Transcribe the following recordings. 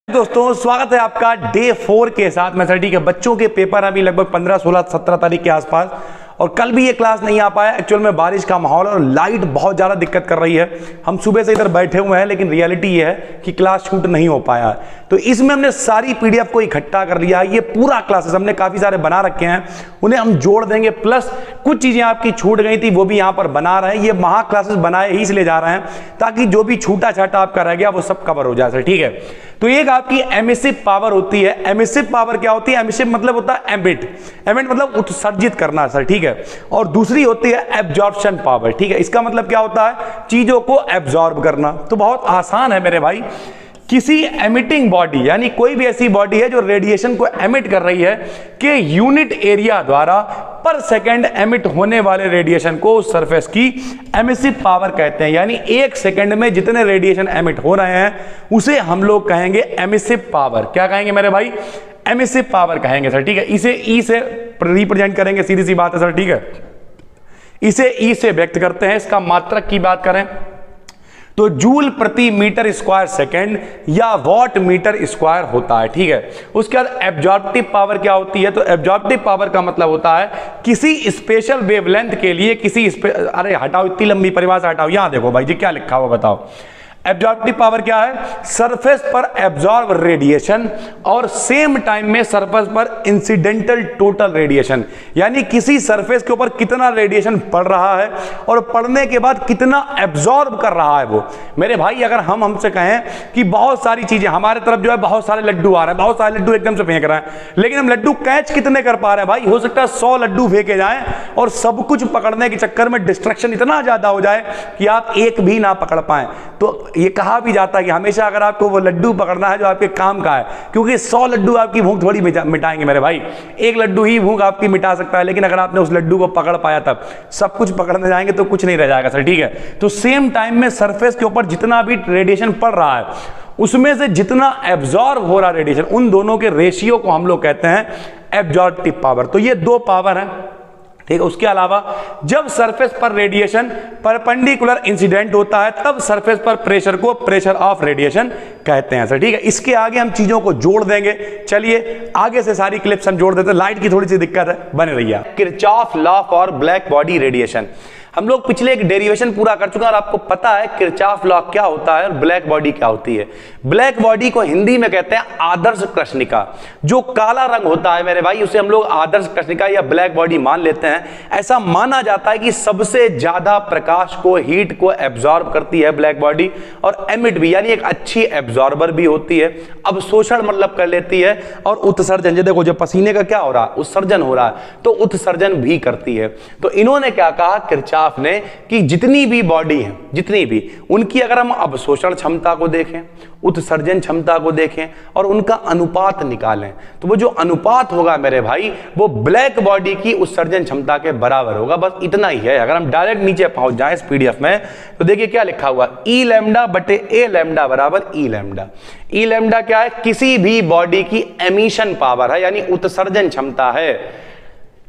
दोस्तों स्वागत है आपका डे 4 के साथ में। सर ठीक है, बच्चों के पेपर अभी लगभग 15, 16, 17 तारीख के आसपास, और कल भी ये क्लास नहीं आ पाया। एक्चुअल में बारिश का माहौल और लाइट बहुत ज़्यादा दिक्कत कर रही है। हम सुबह से इधर बैठे हुए हैं, लेकिन रियलिटी ये है कि क्लास शूट नहीं हो पाया। तो इसमें हमने सारी पीडीएफ को इकट्ठा कर लिया। ये पूरा क्लासेस हमने काफ़ी सारे बना रखे हैं, उन्हें हम जोड़ देंगे। प्लस कुछ चीज़ें आपकी छूट गई थी वो भी यहाँ पर बना रहे हैं। ये महा क्लासेस बनाए ही इसलिए जा रहे हैं ताकि जो भी छूटा छाटा आपका रह गया वो सब कवर हो जाए। सर ठीक है, तो एक आपकी एमिसिव पावर होती है। एमिसिव पावर क्या होती है? एमिसिव मतलब होता है एमिट, एमिट मतलब उत्सर्जित करना। सर ठीक है, और दूसरी होती है एब्जॉर्प्शन पावर। ठीक है, इसका मतलब क्या होता है? चीजों को एब्जॉर्ब करना। तो बहुत आसान है मेरे भाई। किसी एमिटिंग बॉडी, यानी कोई भी ऐसी बॉडी है जो रेडिएशन को एमिट कर रही है, के यूनिट एरिया द्वारा पर सेकेंड एमिट होने वाले रेडिएशन को उस सरफेस की एमिसिव पावर कहते हैं। यानी एक सेकेंड में जितने रेडिएशन एमिट हो रहे हैं उसे हम लोग कहेंगे एमिसिव पावर। क्या कहेंगे मेरे भाई? एमिसिव पावर कहेंगे। सर ठीक है, इसे ई से रिप्रेजेंट करेंगे, सीधी सी बात है। सर ठीक है, इसे ई से व्यक्त करते हैं। इसका मात्रक की बात करें तो जूल प्रति मीटर स्क्वायर सेकेंड या वॉट मीटर स्क्वायर होता है। ठीक है, उसके बाद एब्जॉर्प्टिव पावर क्या होती है? तो एब्जॉर्प्टिव पावर का मतलब होता है किसी स्पेशल वेवलेंथ के लिए अरे हटाओ, इतनी लंबी परिभाषा हटाओ। यहां देखो भाई जी क्या लिखा हुआ बताओ। एब्जॉर्प्टिव पावर क्या है? सरफेस पर एब्जॉर्ब रेडिएशन और सेम टाइम में सरफेस पर इंसिडेंटल टोटल रेडिएशन, यानी किसी सरफेस के ऊपर कितना रेडिएशन पड़ रहा है और पड़ने के बाद कितना एब्जॉर्ब कर रहा है वो। मेरे भाई अगर हमसे कहें कि बहुत सारी चीजें हमारे तरफ जो है, बहुत सारे लड्डू आ रहे हैं, बहुत सारे लड्डू एकदम से फेंक रहे हैं, लेकिन हम लड्डू कैच कितने कर पा रहे हैं? भाई हो सकता है 100 लड्डू फेंके जाएं और सब कुछ पकड़ने के चक्कर में डिस्ट्रैक्शन इतना ज्यादा हो जाए कि आप एक भी ना पकड़ पाए। तो ये कहा भी जाता है कि हमेशा अगर आपको वो लड्डू पकड़ना है जो आपके काम का है, क्योंकि 100 लड्डू आपकी भूख थोड़ी मिटाएंगे मेरे भाई। एक लड्डू ही भूख आपकी मिटा सकता है, लेकिन अगर आपने उस लड्डू को पकड़ पाया तब सब कुछ पकड़ने जाएंगे तो कुछ नहीं रह जाएगा। सर ठीक है, तो सेम टाइम में सरफेस के ऊपर जितना भी रेडिएशन पड़ रहा है उसमें से जितना एब्जॉर्ब हो रहा रेडिएशन, उन दोनों के रेशियो को हम लोग कहते हैं एब्जॉर्प्टिव पावर। तो ये दो पावर है। ठीक है, उसके अलावा जब सरफेस पर रेडिएशन परपेंडिकुलर इंसिडेंट होता है तब सरफेस पर प्रेशर को प्रेशर ऑफ रेडिएशन कहते हैं। सर ठीक है, इसके आगे हम चीजों को जोड़ देंगे। चलिए आगे से सारी क्लिप्स हम जोड़ देते हैं। लाइट की थोड़ी सी दिक्कत है, बने रहिए। Kirchhoff law for black body radiation. हम लोग पिछले एक डेरिवेशन पूरा कर चुके हैं और आपको पता है किरचॉफ लॉ क्या होता है और ब्लैक बॉडी क्या होती है। ब्लैक बॉडी को हिंदी में कहते हैं आदर्श कृष्णिका। जो काला रंग होता है मेरे भाई उसे हम लोग आदर्श कृष्णिका या ब्लैक बॉडी मान लेते हैं। ऐसा माना जाता है कि सबसे ज्यादा प्रकाश को, हीट को एब्जॉर्ब करती है ब्लैक बॉडी और एमिट भी, यानी एक अच्छी एब्जॉर्बर भी होती है। अवशोषण मतलब कर लेती है और उत्सर्जन, जो देखो जो पसीने का क्या हो रहा है, उत्सर्जन हो रहा है, तो उत्सर्जन भी करती है। तो इन्होंने क्या कहा किरचॉफ ने कि जितनी भी बॉडी है, जितनी भी, उनकी अगर हम अवशोषण क्षमता को देखें, उत्सर्जन क्षमता को देखें और उनका अनुपात निकालें, तो वो जो अनुपात होगा मेरे भाई वो ब्लैक बॉडी की उत्सर्जन क्षमता के बराबर होगा। बस इतना ही है। अगर हम डायरेक्ट नीचे पहुंच जाएं इस पीडीएफ में तो देखिए क्या लिखा हुआ, ई लैम्डा बटे ए लैम्डा बराबर ई लैम्डा। ई लैम्डा क्या है? किसी भी बॉडी की एमिशन पावर है, यानी उत्सर्जन क्षमता है।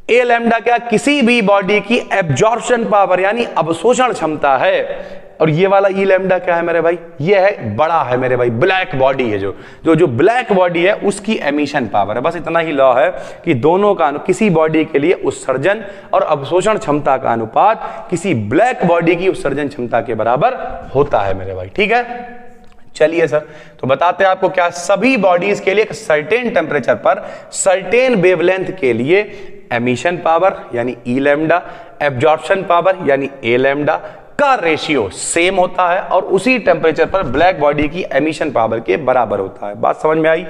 ए लैम्डा क्या? किसी भी बॉडी की एब्जॉर्प्शन पावर यानी अवशोषण क्षमता है। और ये वाला ई लैम्डा क्या है मेरे भाई? ये है बड़ा है मेरे भाई, ब्लैक बॉडी है। जो ब्लैक बॉडी है उसकी एमिशन पावर है। बस इतना ही लॉ है कि दोनों का किसी बॉडी के लिए उत्सर्जन और अवशोषण क्षमता का अनुपात किसी ब्लैक बॉडी की उत्सर्जन क्षमता के बराबर होता है मेरे भाई। ठीक है, चलिए सर, तो बताते हैं आपको क्या, सभी बॉडीज के लिए एक सर्टेन टेम्परेचर पर सर्टेन वेवलेंथ के लिए एमिशन पावर यानी ई लैम्डा, एब्जॉर्प्शन पावर यानी ए लैम्डा का रेशियो सेम होता है और उसी टेम्परेचर पर ब्लैक बॉडी की एमिशन पावर के बराबर होता है। बात समझ में आई?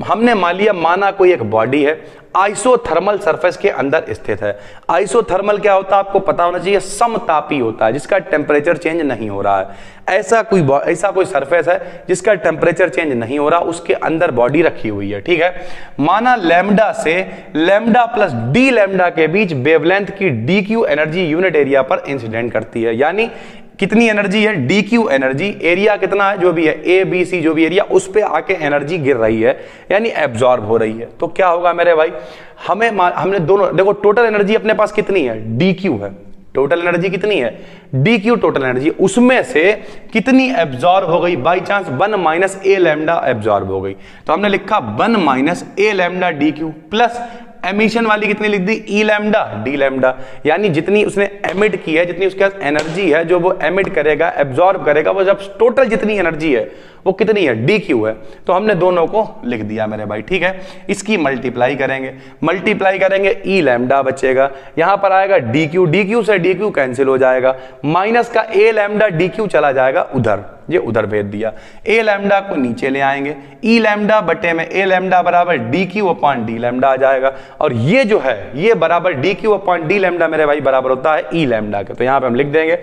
हमने मान लिया, माना कोई एक बॉडी है, आइसोथर्मल सरफेस के अंदर स्थित है। आइसोथर्मल क्या होता है आपको पता होना चाहिए? समतापी होता है, जिसका टेम्परेचर चेंज नहीं हो रहा है। ऐसा कोई सरफेस है जिसका टेम्परेचर चेंज नहीं हो रहा, उसके अंदर बॉडी रखी हुई है। ठीक है, माना लैम्डा से लैम्डा प्लस डी लैम्डा के बीच वेवलेंथ की D Q energy unit area पर इंसिडेंट करती है। यानी कितनी एनर्जी है? डी क्यू एनर्जी, एरिया कितना है जो भी है, ए बी सी जो भी एरिया, उस पे आके एनर्जी गिर रही है यानी एब्जॉर्ब हो रही है। तो क्या होगा मेरे भाई, हमने दोनों देखो, टोटल एनर्जी अपने पास कितनी है? डी क्यू है, टोटल एनर्जी कितनी है, डी क्यू टोटल एनर्जी, उसमें से कितनी एब्जॉर्ब हो गई, by chance 1 minus A lambda absorb हो गई, तो हमने लिखा 1 minus A lambda D Q plus emission वाली कितनी लिख दी, ई लैम्डा डी लैम्डा, यानी जितनी उसने एमिट की है, जितनी उसके पास एनर्जी है जो वो एमिट करेगा, एब्जॉर्ब करेगा, वो जब टोटल जितनी एनर्जी है वो कितनी है, डी क्यू है। तो हमने दोनों को लिख दिया मेरे भाई, ठीक है। इसकी मल्टीप्लाई करेंगे, ई लैम्डा बचेगा, यहां पर आएगा डी क्यू से डी क्यू कैंसिल हो जाएगा, माइनस का ए लैम्डा डी क्यू चला जाएगा उधर, ये उधर भेज दिया, ए लैम्डा को नीचे ले आएंगे, ई लैम्डा बटे में ए लैम्डा बराबर D Q upon D lambda आ जाएगा, और ये जो है ये बराबर D Q upon D lambda मेरे भाई बराबर होता है ई लैम्डा के। तो यहां पे हम लिख देंगे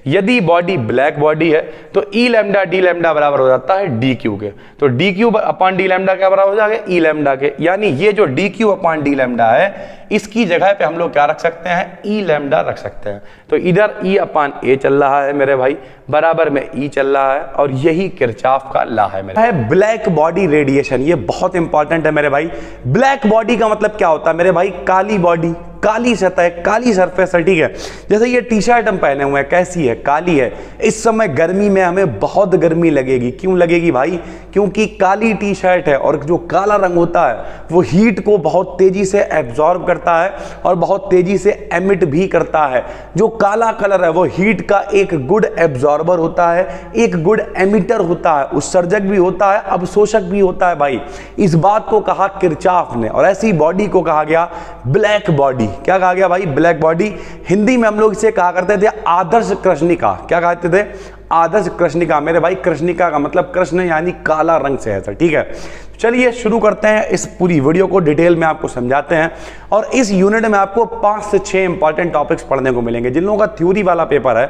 यदि बॉडी ब्लैक बॉडी है तो ई लैम्डा डी लैम्डा बराबर हो जाता है डी क्यू के, तो D Q upon D lambda क्या बराबर हो जाएगा, ई लैम्डा के, यानी ये जो D Q upon D lambda है इसकी जगह पे हम लोग क्या रख सकते हैं, ई लैम्डा रख सकते हैं। तो इधर ई अपॉन ए चल रहा है मेरे भाई, बराबर में ई चल रहा है, और यही किरचॉफ का लॉ है मेरे भाई। ब्लैक बॉडी रेडिएशन, ये बहुत इंपॉर्टेंट है मेरे भाई। ब्लैक बॉडी का मतलब क्या होता है मेरे भाई, काली बॉडी, काली सतह, काली सरफेस है, ठीक है। जैसे ये टी शर्ट हम पहने हुए हैं, कैसी है, काली है। इस समय गर्मी में हमें बहुत गर्मी लगेगी, क्यों लगेगी भाई, क्योंकि काली टी शर्ट है, और जो काला रंग होता है वो हीट को बहुत तेजी से एब्जॉर्ब करता है और बहुत तेजी से एमिट भी करता है। जो काला कलर है वो हीट का एक गुड एब्जॉर्बर होता है, एक गुड एमिटर होता है, उत्सर्जक भी होता है, अवशोषक भी होता है भाई। इस बात को कहा किरचॉफ ने, और ऐसी बॉडी को कहा गया ब्लैक बॉडी। क्या कहा गया भाई, ब्लैक बॉडी। हिंदी में हम लोग इसे कहा करते थे आदर्श कृष्णिका। क्या कहते थे, आदर्श कृष्णिका। मेरे भाई कृष्णिका का मतलब कृष्ण यानी काला रंग से है सर, ठीक है। चलिए शुरू करते हैं, इस पूरी वीडियो को डिटेल में आपको समझाते हैं, और इस यूनिट में आपको 5 से 6 इंपॉर्टेंट टॉपिक्स पढ़ने को मिलेंगे। जिन लोगों का थ्योरी वाला पेपर है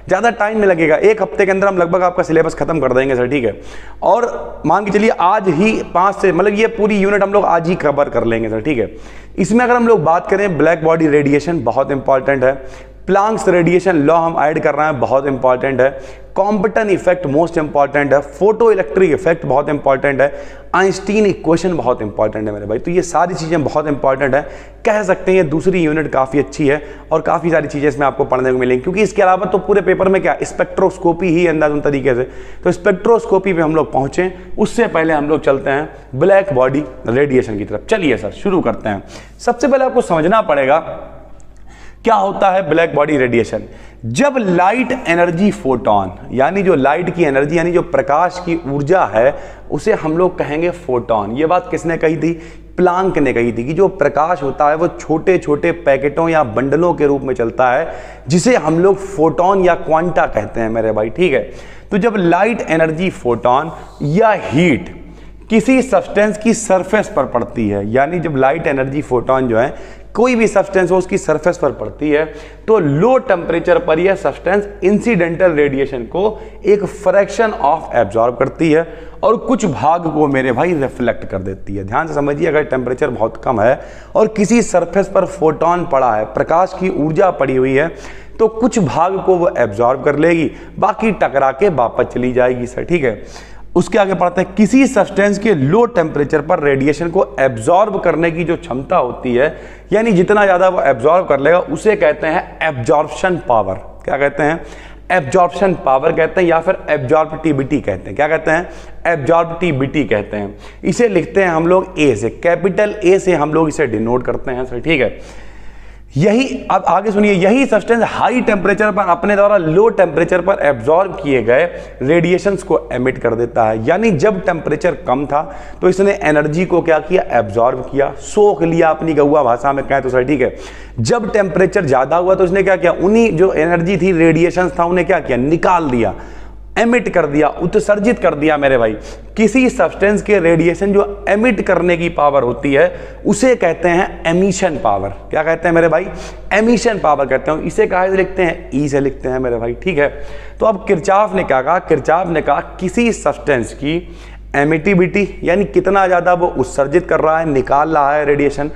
ज़्यादा टाइम में लगेगा, 1 हफ्ते के अंदर हम लगभग आपका सिलेबस खत्म कर देंगे सर, ठीक है। और मान के चलिए आज ही 5 से मतलब ये पूरी यूनिट हम लोग आज ही कवर कर लेंगे सर, ठीक है। इसमें अगर हम लोग बात करें, ब्लैक बॉडी रेडिएशन बहुत इंपॉर्टेंट है, प्लांक्स रेडिएशन लॉ हम ऐड कर रहे हैं, बहुत इंपॉर्टेंट है, कॉम्पटन इफेक्ट मोस्ट इंपॉर्टेंट है, फोटो इलेक्ट्रिक इफेक्ट बहुत इंपॉर्टेंट है, आइंस्टीन इक्वेशन बहुत इंपॉर्टेंट है मेरे भाई। तो ये सारी चीज़ें बहुत इंपॉर्टेंट है, कह सकते हैं दूसरी यूनिट काफ़ी अच्छी है, और काफ़ी सारी चीज़ें इसमें आपको पढ़ने को मिलेंगी, क्योंकि इसके अलावा तो पूरे पेपर में क्या स्पेक्ट्रोस्कोपी ही अंदाज उन तरीके से। तो स्पेक्ट्रोस्कोपी पे हम लोग पहुँचे, उससे पहले हम लोग चलते हैं ब्लैक बॉडी रेडिएशन की तरफ। चलिए सर शुरू करते हैं। सबसे पहले आपको समझना पड़ेगा क्या होता है ब्लैक बॉडी रेडिएशन। जब लाइट एनर्जी फोटोन, यानी जो लाइट की एनर्जी यानी जो प्रकाश की ऊर्जा है, उसे हम लोग कहेंगे फोटोन। ये बात किसने कही थी, प्लांक ने कही थी, कि जो प्रकाश होता है वो छोटे छोटे पैकेटों या बंडलों के रूप में चलता है, जिसे हम लोग फोटोन या क्वांटा कहते हैं मेरे भाई, ठीक है। तो जब लाइट एनर्जी फोटोन या हीट किसी सब्सटेंस की सरफेस पर पड़ती है, यानी जब लाइट एनर्जी फोटोन जो है कोई भी सब्सटेंस हो उसकी सरफेस पर पड़ती है, तो लो टेम्परेचर पर यह सब्सटेंस इंसिडेंटल रेडिएशन को एक फ्रैक्शन ऑफ एब्जॉर्ब करती है और कुछ भाग को मेरे भाई रिफ्लेक्ट कर देती है। ध्यान से समझिए, अगर टेम्परेचर बहुत कम है और किसी सरफेस पर फोटोन पड़ा है, प्रकाश की ऊर्जा पड़ी हुई है, तो कुछ भाग को वो एब्जॉर्ब कर लेगी, बाकी टकरा के वापस चली जाएगी सर, ठीक है। उसके आगे पढ़ते हैं, किसी सब्सटेंस के लो टेम्परेचर पर रेडिएशन को एब्जॉर्ब करने की जो क्षमता होती है, यानी जितना ज़्यादा वो एब्जॉर्ब कर लेगा, उसे कहते हैं एब्जॉर्प्शन पावर। क्या कहते हैं, एब्जॉर्प्शन पावर कहते हैं, या फिर एब्जॉर्प्टिविटी कहते हैं। क्या कहते हैं, एब्जॉर्प्टिविटी कहते हैं। इसे लिखते हैं हम लोग ए से, कैपिटल ए से हम लोग इसे डिनोट करते हैं सर, ठीक है। यही, अब आगे सुनिए, यही सब्सटेंस हाई टेम्परेचर पर अपने द्वारा लो टेम्परेचर पर एब्जॉर्ब किए गए रेडिएशंस को एमिट कर देता है। यानी जब टेम्परेचर कम था तो इसने एनर्जी को क्या किया, एब्जॉर्ब किया, सोख लिया, अपनी गौवा भाषा में कहें तो सर, ठीक है। जब टेम्परेचर ज्यादा हुआ तो इसने क्या किया, उन्हीं जो एनर्जी थी, रेडिएशंस था, उन्हें क्या किया, निकाल दिया, एमिट कर दिया, उत्सर्जित कर दिया मेरे भाई। किसी सब्सटेंस के रेडिएशन जो एमिट करने की पावर होती है उसे कहते हैं एमिशन पावर। क्या कहते हैं मेरे भाई, एमिशन पावर कहते हैं। इसे कहा से लिखते हैं, ई से लिखते हैं मेरे भाई, ठीक है। तो अब किरचॉफ ने क्या कहा, किरचॉफ ने कहा किसी सब्सटेंस की एमिटिविटी यानी कितना ज्यादा वो उत्सर्जित कर रहा है, निकाल रहा है रेडिएशन,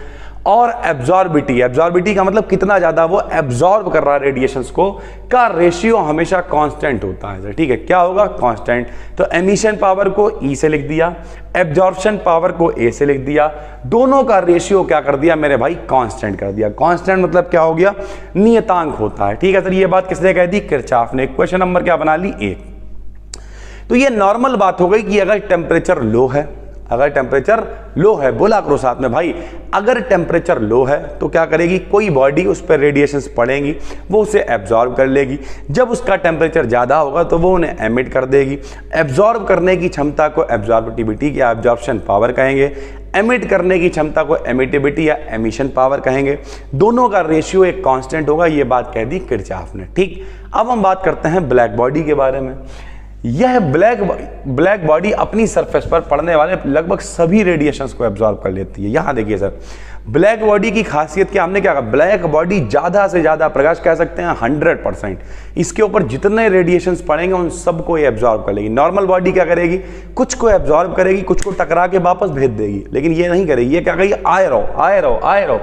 और एब्जॉर्बिटी, एब्जॉर्बिटी का मतलब कितना ज्यादा वो एब्जॉर्ब कर रहा है रेडिएशंस को, का रेशियो हमेशा कांस्टेंट होता है। ठीक है, क्या होगा? कांस्टेंट। तो एमिशन पावर को ई से लिख दिया, एब्जॉर्प्शन पावर को ए से लिख दिया, दोनों का रेशियो क्या कर दिया मेरे भाई? कांस्टेंट कर दिया। कांस्टेंट मतलब क्या हो गया? नियतांक होता है। ठीक है सर, ये बात किसने कह दी? किरचॉफ ने। क्वेश्चन नंबर क्या बना ली? 1। तो ये नॉर्मल बात हो गई कि अगर टेम्परेचर लो है, अगर टेम्परेचर लो है, बोला करो साथ में भाई, अगर टेम्परेचर लो है तो क्या करेगी? कोई बॉडी उस पर रेडिएशंस पड़ेंगी, वो उसे एब्जॉर्ब कर लेगी। जब उसका टेम्परेचर ज़्यादा होगा तो वो उन्हें एमिट कर देगी। एब्जॉर्ब करने की क्षमता को एब्जॉर्बिटिविटी या एब्जॉर्प्शन पावर कहेंगे, एमिट करने की क्षमता को एमिटिविटी या एमिशन पावर कहेंगे। दोनों का रेशियो एक कांस्टेंट होगा, ये बात कह दी किरचॉफ ने। ठीक, अब हम बात करते हैं ब्लैक बॉडी के बारे में। यह ब्लैक बॉडी अपनी सरफेस पर पड़ने वाले लगभग सभी रेडिएशंस को एब्जॉर्ब कर लेती है। यहां देखिए सर, ब्लैक बॉडी की खासियत क्या? हमने क्या कहा? ब्लैक बॉडी ज्यादा से ज्यादा प्रकाश, कह सकते हैं 100%, इसके ऊपर जितने रेडिएशंस पड़ेंगे उन सबको ये एब्जॉर्ब कर लेगी। नॉर्मल बॉडी क्या करेगी? कुछ को एब्जॉर्ब करेगी, कुछ को टकरा के वापस भेज देगी, लेकिन ये नहीं करेगी। ये क्या कहेगी? आए रहो, आए रहो, आए रहो।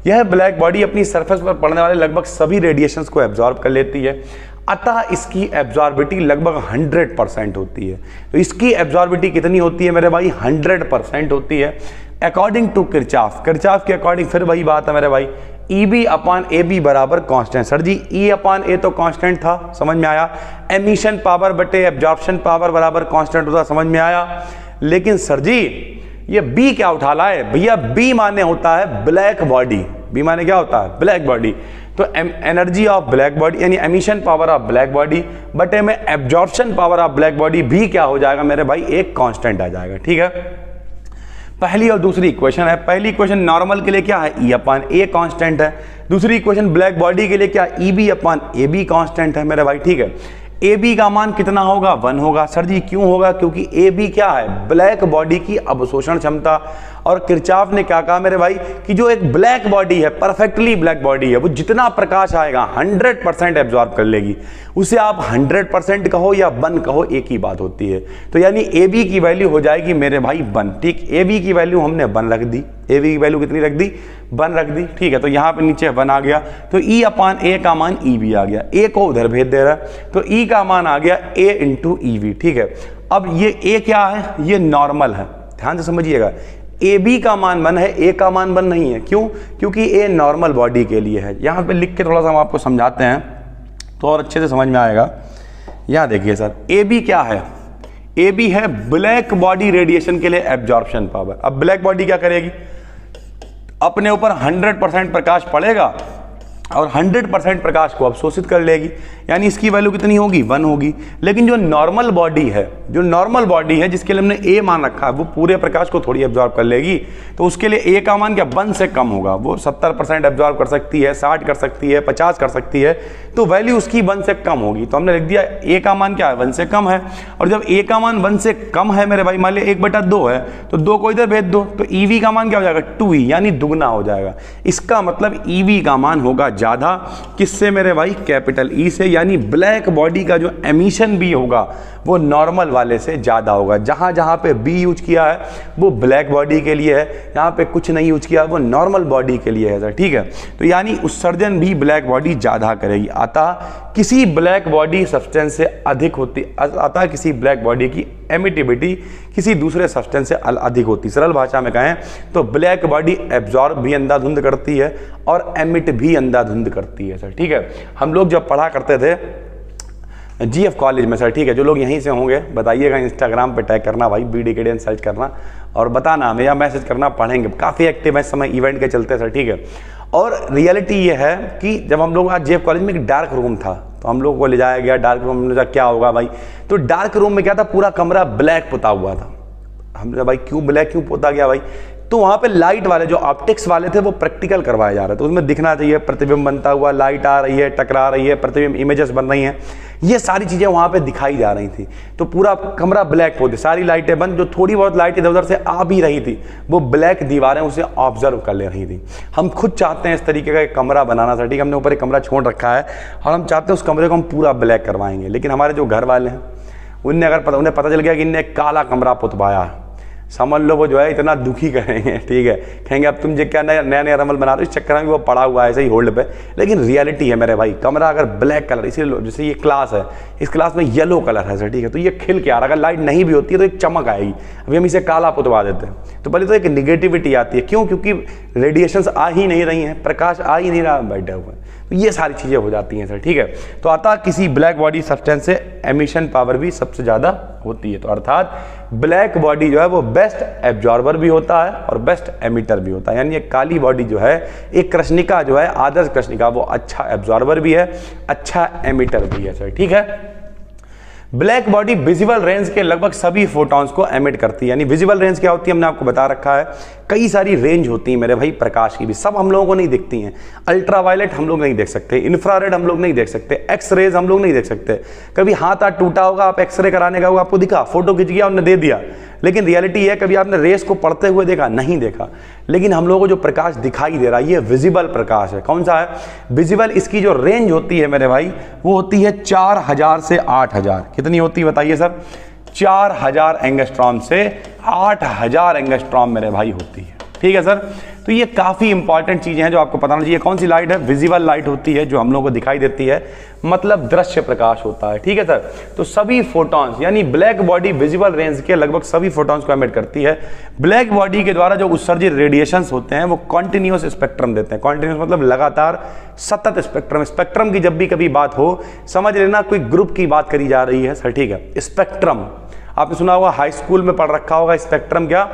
यह ब्लैक बॉडी अपनी सरफेस पर पड़ने वाले लगभग सभी रेडिएशंस को एब्जॉर्ब कर लेती है, अतः इसकी एब्जॉर्बिटी लगभग 100% होती है। तो इसकी एब्जॉर्बिटी कितनी होती है मेरे भाई? 100% होती है अकॉर्डिंग टू किरचॉफ। किरचॉफ के अकॉर्डिंग फिर वही बात है मेरे भाई, EB अपॉन AB बराबर constant. Sir ji E upon A तो कांस्टेंट था, समझ में आया। एमिशन पावर बटे एब्जॉर्प्शन पावर बराबर कांस्टेंट होता, समझ में आया। लेकिन सर जी ये B क्या उठा लाए भैया? B माने होता है ब्लैक बॉडी। B माने क्या होता है? Black body. तो एनर्जी ऑफ ब्लैक बॉडी यानी emission power of black body बटे में absorption power of black body भी क्या हो जाएगा मेरे भाई? एक कांस्टेंट आ जाएगा। ठीक है, पहली और दूसरी इक्वेशन है। पहली इक्वेशन नॉर्मल के लिए क्या है? E अपॉन A कांस्टेंट है। दूसरी इक्वेशन ब्लैक बॉडी के लिए क्या? EB अपॉन AB कांस्टेंट है मेरे भाई। ठीक है, AB का मान कितना होगा? 1 होगा। सर जी क्यों होगा? क्योंकि AB क्या है? ब्लैक बॉडी की अवशोषण क्षमता। और किरचॉफ ने क्या कहा मेरे भाई कि जो एक ब्लैक बॉडी है, परफेक्टली ब्लैक बॉडी है, वो जितना प्रकाश आएगा 100% एब्जॉर्ब कर लेगी। उसे आप 100% कहो या 1 कहो, एक ही बात होती है। तो यानी AB की वैल्यू हो जाएगी मेरे भाई 1। ठीक, AB की वैल्यू हमने 1 रख दी। AB की वैल्यू कितनी रख दी? 1 रख दी। ठीक है, तो यहाँ पे नीचे 1 आ गया, तो E अपॉन A का मान EB आ गया। A को उधर भेज दे रहा है, तो E का मान आ गया A इंटू EB। ठीक है, अब ये A क्या है? ये नॉर्मल है, ध्यान से समझिएगा। AB का मान 1 है, A का मान 1 नहीं है। क्यों? क्योंकि A नॉर्मल बॉडी के लिए है। यहाँ पे लिख के थोड़ा सा हम आपको समझाते हैं तो और अच्छे से समझ में आएगा। यहाँ देखिए सर, AB क्या है? AB है ब्लैक बॉडी रेडिएशन के लिए एब्जॉर्प्शन पावर। अब ब्लैक बॉडी क्या करेगी? अपने ऊपर 100% प्रकाश पड़ेगा और 100% प्रकाश को अवशोषित कर लेगी, यानी इसकी वैल्यू कितनी होगी? 1 होगी। लेकिन जो नॉर्मल बॉडी है, जो नॉर्मल बॉडी है जिसके लिए हमने A मान रखा है, वो पूरे प्रकाश को थोड़ी एब्जॉर्ब कर लेगी। तो उसके लिए A का मान क्या? 1 से कम होगा। वो 70% एब्जॉर्ब कर सकती है, 60 कर सकती है, 50 कर सकती है, तो वैल्यू उसकी 1 से कम होगी। तो हमने लिख दिया A का मान क्या है? 1 से कम है। और जब A का मान 1 से कम है मेरे भाई, मान लिया 1/2 है, तो 2 को इधर भेज दो, तो EV का मान क्या हो जाएगा? 2E, यानी दुगना हो जाएगा। इसका मतलब EV का मान होगा ज्यादा, किससे मेरे भाई? कैपिटल E से। यानी ब्लैक बॉडी का जो एमिशन भी होगा वो नॉर्मल वाले से ज्यादा होगा। जहां जहां पे B यूज किया है वो ब्लैक बॉडी के लिए है, यहां पे कुछ नहीं यूज किया, वो नॉर्मल बॉडी के लिए है सर। ठीक है, तो यानी उत्सर्जन भी ब्लैक बॉडी ज्यादा करेगी। अतः किसी ब्लैक बॉडी सब्सटेंस से अधिक होती, अतः किसी ब्लैक बॉडी की एमिटिविटी किसी दूसरे सब्सटेंस से अधिक होती। सरल भाषा में कहें तो ब्लैक बॉडी एब्जॉर्ब भी अंधाधुंध करती है और एमिट भी अंधाधुंध करती है सर। ठीक है, हम लोग जब पढ़ा करते थे GF कॉलेज में सर, ठीक है, जो लोग यहीं से होंगे बताइएगा, इंस्टाग्राम पे टैग करना भाई, BD सर्च करना और बताना हमें या मैसेज करना, पढ़ेंगे। काफ़ी एक्टिव है इस समय, इवेंट के चलते सर। ठीक है, और रियलिटी ये है कि जब हम लोग आज GF कॉलेज में एक डार्क रूम था, तो हम लोग को ले जाया गया डार्क रूम में। क्या होगा भाई? तो डार्क रूम में क्या था? पूरा कमरा ब्लैक पोता हुआ था। हमने भाई क्यों ब्लैक क्यों पोता गया भाई? तो वहाँ पे लाइट वाले जो ऑप्टिक्स वाले थे वो प्रैक्टिकल करवाए जा रहे थे। उसमें दिखना चाहिए, प्रतिबिंब बनता हुआ, लाइट आ रही है, टकरा रही है, प्रतिबिंब इमेजेस बन रही हैं, ये सारी चीज़ें वहाँ पे दिखाई जा रही थी। तो पूरा कमरा ब्लैक पोते, सारी लाइटें बंद, जो थोड़ी बहुत लाइट इधर उधर से आ भी रही थी वो ब्लैक दीवारें उसे ऑब्जर्व कर ले रही थी। हम खुद चाहते हैं इस तरीके का एक कमरा बनाना सर। ठीक, हमने ऊपर एक कमरा छोड़ रखा है और हम चाहते हैं उस कमरे को हम पूरा ब्लैक करवाएंगे। लेकिन हमारे जो घर वाले हैं उन्हें पता चल गया कि इनने काला कमरा पुतवाया है, समझ लो वो जो है इतना दुखी करेंगे, ठीक है, कहेंगे अब तुम जो क्या नया नया रमल बना रहे हो, इस चक्कर में वो पड़ा हुआ है ऐसे ही होल्ड पे। लेकिन रियलिटी है मेरे भाई, कमरा अगर ब्लैक कलर, इसीलिए जैसे ये क्लास है, इस क्लास में येलो कलर है सर, ठीक है, तो ये खिल के आ रहा है, अगर लाइट नहीं भी होती है तो एक चमक आएगी। अभी हम इसे काला पुतवा देते हैं तो पहले तो एक निगेटिविटी आती है, क्यों? क्योंकि रेडिएशंस आ ही नहीं रही हैं, प्रकाश आ ही नहीं रहा, बैठे हुए हैं, तो ये सारी चीज़ें हो जाती हैं सर, ठीक है। तो अतः किसी ब्लैक बॉडी सब्सटेंस से एमिशन पावर भी सबसे ज़्यादा होती है। तो अर्थात ब्लैक बॉडी जो है वो बेस्ट एब्जॉर्बर भी होता है और बेस्ट एमिटर भी होता है। यानी एक काली बॉडी जो है, एक कृष्णिका जो है, आदर्श कृष्णिका, वो अच्छा एब्जॉर्बर भी है, अच्छा एमिटर भी है सर, ठीक है। ब्लैक बॉडी विजिबल रेंज के लगभग सभी फोटॉन्स को एमिट करती है। यानी विजिबल रेंज क्या होती है हमने आपको बता रखा है, कई सारी रेंज होती है मेरे भाई प्रकाश की भी, सब हम लोगों को नहीं दिखती हैं। अल्ट्रावायलेट हम लोग नहीं देख सकते, इंफ्रारेड हम लोग नहीं देख सकते, एक्स रेज हम लोग नहीं देख सकते। कभी हाथ टूटा होगा, आप एक्सरे कराने का होगा, आपको दिखा, फोटो खिंच गया, उन्होंने दे दिया, लेकिन रियलिटी है कभी आपने रेस को पढ़ते हुए देखा? नहीं देखा। लेकिन हम लोगों को जो प्रकाश दिखाई दे रहा है ये विजिबल प्रकाश है। कौन सा है? विजिबल। इसकी जो रेंज होती है मेरे भाई वो होती है 4000 से 8000। कितनी होती है बताइए सर? 4000 एंगस्ट्रॉम से 8000 एंगस्ट्रॉम मेरे भाई होती है, ठीक है सर। तो ये काफ़ी इंपॉर्टेंट चीज़ें हैं जो आपको पता होना चाहिए। कौन सी लाइट है? विजिबल लाइट होती है जो हम लोगों को दिखाई देती है, मतलब दृश्य प्रकाश होता है, ठीक है सर। तो सभी फोटॉन्स, यानी ब्लैक बॉडी विजिबल रेंज के लगभग सभी फोटॉन्स को एमिट करती है। ब्लैक बॉडी के द्वारा जो उत्सर्जित रेडिएशंस होते हैं वो कॉन्टिन्यूस स्पेक्ट्रम देते हैं। कॉन्टिन्यूस मतलब लगातार, सतत स्पेक्ट्रम। स्पेक्ट्रम की जब भी कभी बात हो, समझ लेना कोई ग्रुप की बात करी जा रही है सर, ठीक है। स्पेक्ट्रम आपने सुना होगा, हाई स्कूल में पढ़ रखा होगा। स्पेक्ट्रम क्या?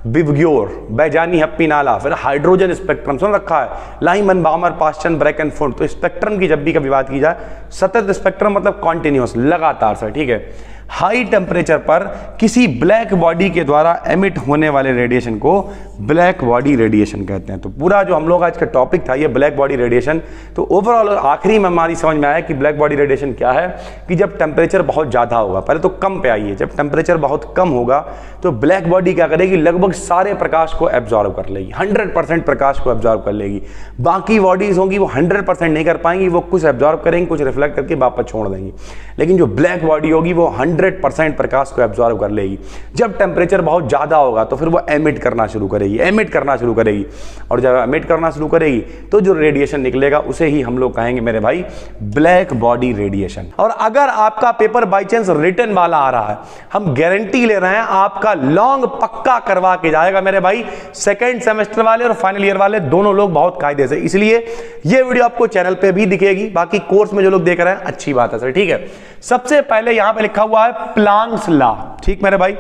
विवग्योर, बैजानी, हप्पी नाला, फिर हाइड्रोजन स्पेक्ट्रम सुन रखा है, लाइमन, बामर, पास्चन, ब्रैकेनफोर्ड। तो स्पेक्ट्रम की जब भी कभी बात की जाए, सतत स्पेक्ट्रम मतलब कॉन्टिन्यूस, लगातार सर, ठीक है। हाई टेम्परेचर पर किसी ब्लैक बॉडी के द्वारा एमिट होने वाले रेडिएशन को ब्लैक बॉडी रेडिएशन कहते हैं। तो पूरा जो हम लोग आज का टॉपिक था ये ब्लैक बॉडी रेडिएशन। तो ओवरऑल आखिरी में हमारी समझ में आया कि ब्लैक बॉडी रेडिएशन क्या है, कि जब टेम्परेचर बहुत ज़्यादा होगा, पहले तो कम पे आइए, जब टेम्परेचर बहुत कम होगा तो ब्लैक बॉडी क्या करेगी? लगभग सारे प्रकाश को एब्जॉर्व कर लेगी, 100% प्रकाश को एब्जॉर्व कर लेगी। बाकी बॉडीज होंगी वो 100% नहीं कर पाएंगी, वो कुछ एब्जॉर्व करेंगी, कुछ रिफ्लेक्ट करके वापस छोड़ देंगी। लेकिन जो ब्लैक बॉडी होगी वो 100% प्रकाश को एब्जॉर्व कर लेगी। जब टेम्परेचर बहुत ज़्यादा होगा तो फिर वो एमिट करना शुरू करेगी, एमिट करना शुरू करेगी, और जब एमिट करना शुरू करेगी तो जो रेडिएशन निकलेगा उसे ही हम लोग कहेंगे मेरे भाई ब्लैक बॉडी रेडिएशन। और अगर आपका पेपर बाई चांस रिटन वाला आ रहा है, हम गारंटी ले रहे हैं आपका लॉन्ग पक्का करवा के जाएगा मेरे भाई, सेकेंड सेमेस्टर वाले और फाइनल ईयर वाले दोनों लोग बहुत कायदे से। इसलिए ये वीडियो आपको चैनल पे भी दिखेगी, बाकी कोर्स में जो लोग देख रहे हैं अच्छी बात है सर, ठीक है। सबसे पहले यहां पे लिखा हुआ है प्लांक्स लॉ, ठीक मेरे भाई।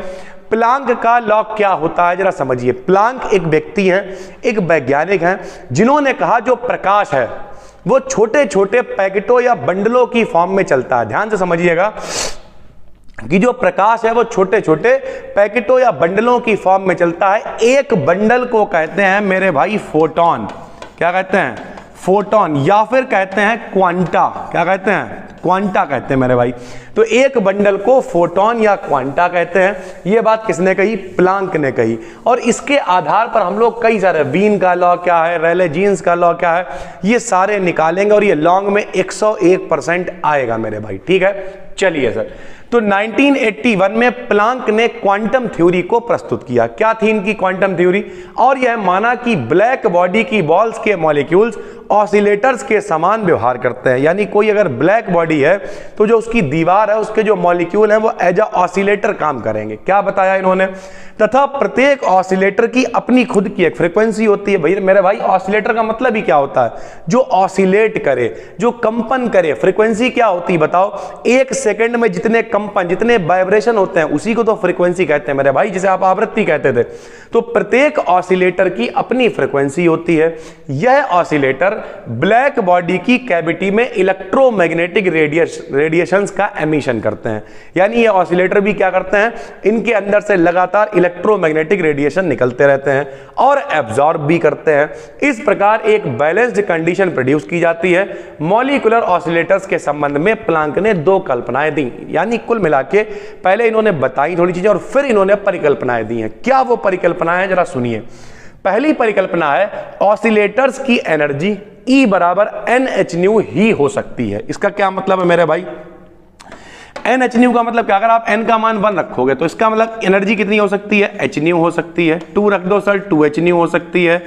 प्लांक का लॉ क्या होता है जरा समझिए। प्लांक एक व्यक्ति हैं, एक वैज्ञानिक हैं, जिन्होंने कहा जो प्रकाश है वो छोटे छोटे पैकेटों या बंडलों की फॉर्म में चलता है। ध्यान से समझिएगा कि जो प्रकाश है वो छोटे छोटे पैकेटों या बंडलों की फॉर्म में चलता है। एक बंडल को कहते हैं मेरे भाई फोटोन। क्या कहते हैं? फोटोन, या फिर कहते हैं क्वांटा। क्या कहते हैं? क्वांटा कहते हैं मेरे भाई। तो एक बंडल को फोटोन या क्वांटा कहते हैं। ये बात किसने कही? प्लांक ने कही। और इसके आधार पर हम लोग कई सारे, वीन का लॉ क्या है, रेले जीन्स का लॉ क्या है, ये सारे निकालेंगे और ये लॉन्ग में 101% आएगा मेरे भाई, ठीक है। चलिए सर, तो 1981 में प्लांक ने क्वांटम थ्योरी को प्रस्तुत किया। क्या थी इनकी क्वांटम थ्योरी? और यह माना कि ब्लैक बॉडी की बॉल्स के मॉलिक्यूल्स ऑसिलेटर्स के समान व्यवहार करते हैं। यानी कोई अगर ब्लैक बॉडी है तो जो उसकी दीवार है, उसके जो मॉलिक्यूल हैं वो एज अ ऑसिलेटर काम करेंगे। क्या बताया इन्होंने? तथा प्रत्येक ऑसिलेटर की अपनी खुद की एक फ्रीक्वेंसी होती है। भाई मेरे भाई ऑसिलेटर का मतलब ही क्या होता है? जो ऑसिलेट करे, जो कंपन करे। फ्रीक्वेंसी क्या होती है बताओ? एक सेकंड में जितने कंपन, जितने वाइब्रेशन होते हैं उसी को तो फ्रीक्वेंसी कहते हैं मेरे भाई, जिसे आप आवृत्ति कहते थे। तो प्रत्येक ऑसिलेटर की अपनी फ्रीक्वेंसी होती है। यह ऑसिलेटर ब्लैक बॉडी की कैविटी में इलेक्ट्रोमैग्नेटिक रेडिएशंस का एमिशन करते हैं। यानी ये ऑसिलेटर भी क्या करते हैं? इनके अंदर से लगातार इलेक्ट्रोमैग्नेटिक रेडिएशन निकलते रहते हैं और एब्जॉर्ब भी करते हैं। इस प्रकार एक बैलेंस्ड कंडीशन प्रोड्यूस की जाती है। मॉलिक्यूलर ऑसिलेटर्स के संबंध में प्लांक ने 2 कल्पनाएं दी। यानी कुल मिला के पहले इन्होंने बताई थोड़ी चीजें और फिर इन्होंने परिकल्पनाएं दी हैं। क्या वो परिकल्पनाएं हैं जरा सुनिए। पहली परिकल्पना है ऑसिलेटर्स की एनर्जी E = Nhν ही हो सकती है। इसका क्या मतलब है मेरे भाई? NH का मतलब क्या, अगर आप n का मान 1 रखोगे तो इसका मतलब एनर्जी कितनी हो सकती है, H हो सकती है। 2 रख दो सर, 2H हो सकती है,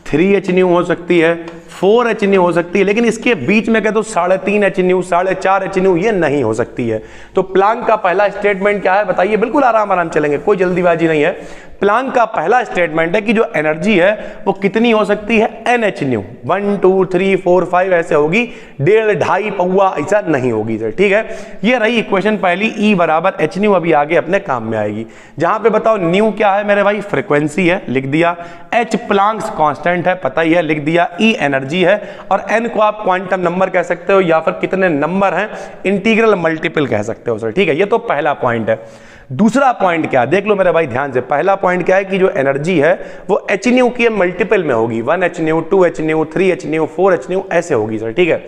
3H हो सकती है, 4H हो सकती है, लेकिन इसके बीच में कह दो 3.5H 4.5H ये नहीं हो सकती है। तो प्लांक का पहला स्टेटमेंट क्या है बताइए, बिल्कुल आराम आराम चलेंगे, कोई जल्दीबाजी नहीं है। प्लांक का पहला स्टेटमेंट है कि जो एनर्जी है वो कितनी हो सकती है, NH 1 2 3 4 5 ऐसे होगी, 1.5 2.5 पौवा ऐसा नहीं होगी सर, ठीक है। ये रही इक्वेशन पहली, E बराबर H अभी आगे अपने काम में आएगी। जहां पे बताओ न्यू क्या है मेरे भाई, फ्रीक्वेंसी है, लिख दिया। H प्लांक्स कांस्टेंट है, पता ही है, लिख दिया। E एनर्जी है, और N को आप क्वांटम नंबर कह सकते हो या फिर कितने नंबर हैं, इंटीग्रल मल्टीपल कह सकते हो सर, ठीक है। ये तो पहला पॉइंट है। दूसरा पॉइंट क्या, देख लो मेरे भाई ध्यान से। पहला पॉइंट क्या है कि जो एनर्जी है वो H की मल्टीपल में होगी, 1H 2H 3H 4H ऐसे होगी सर, ठीक है।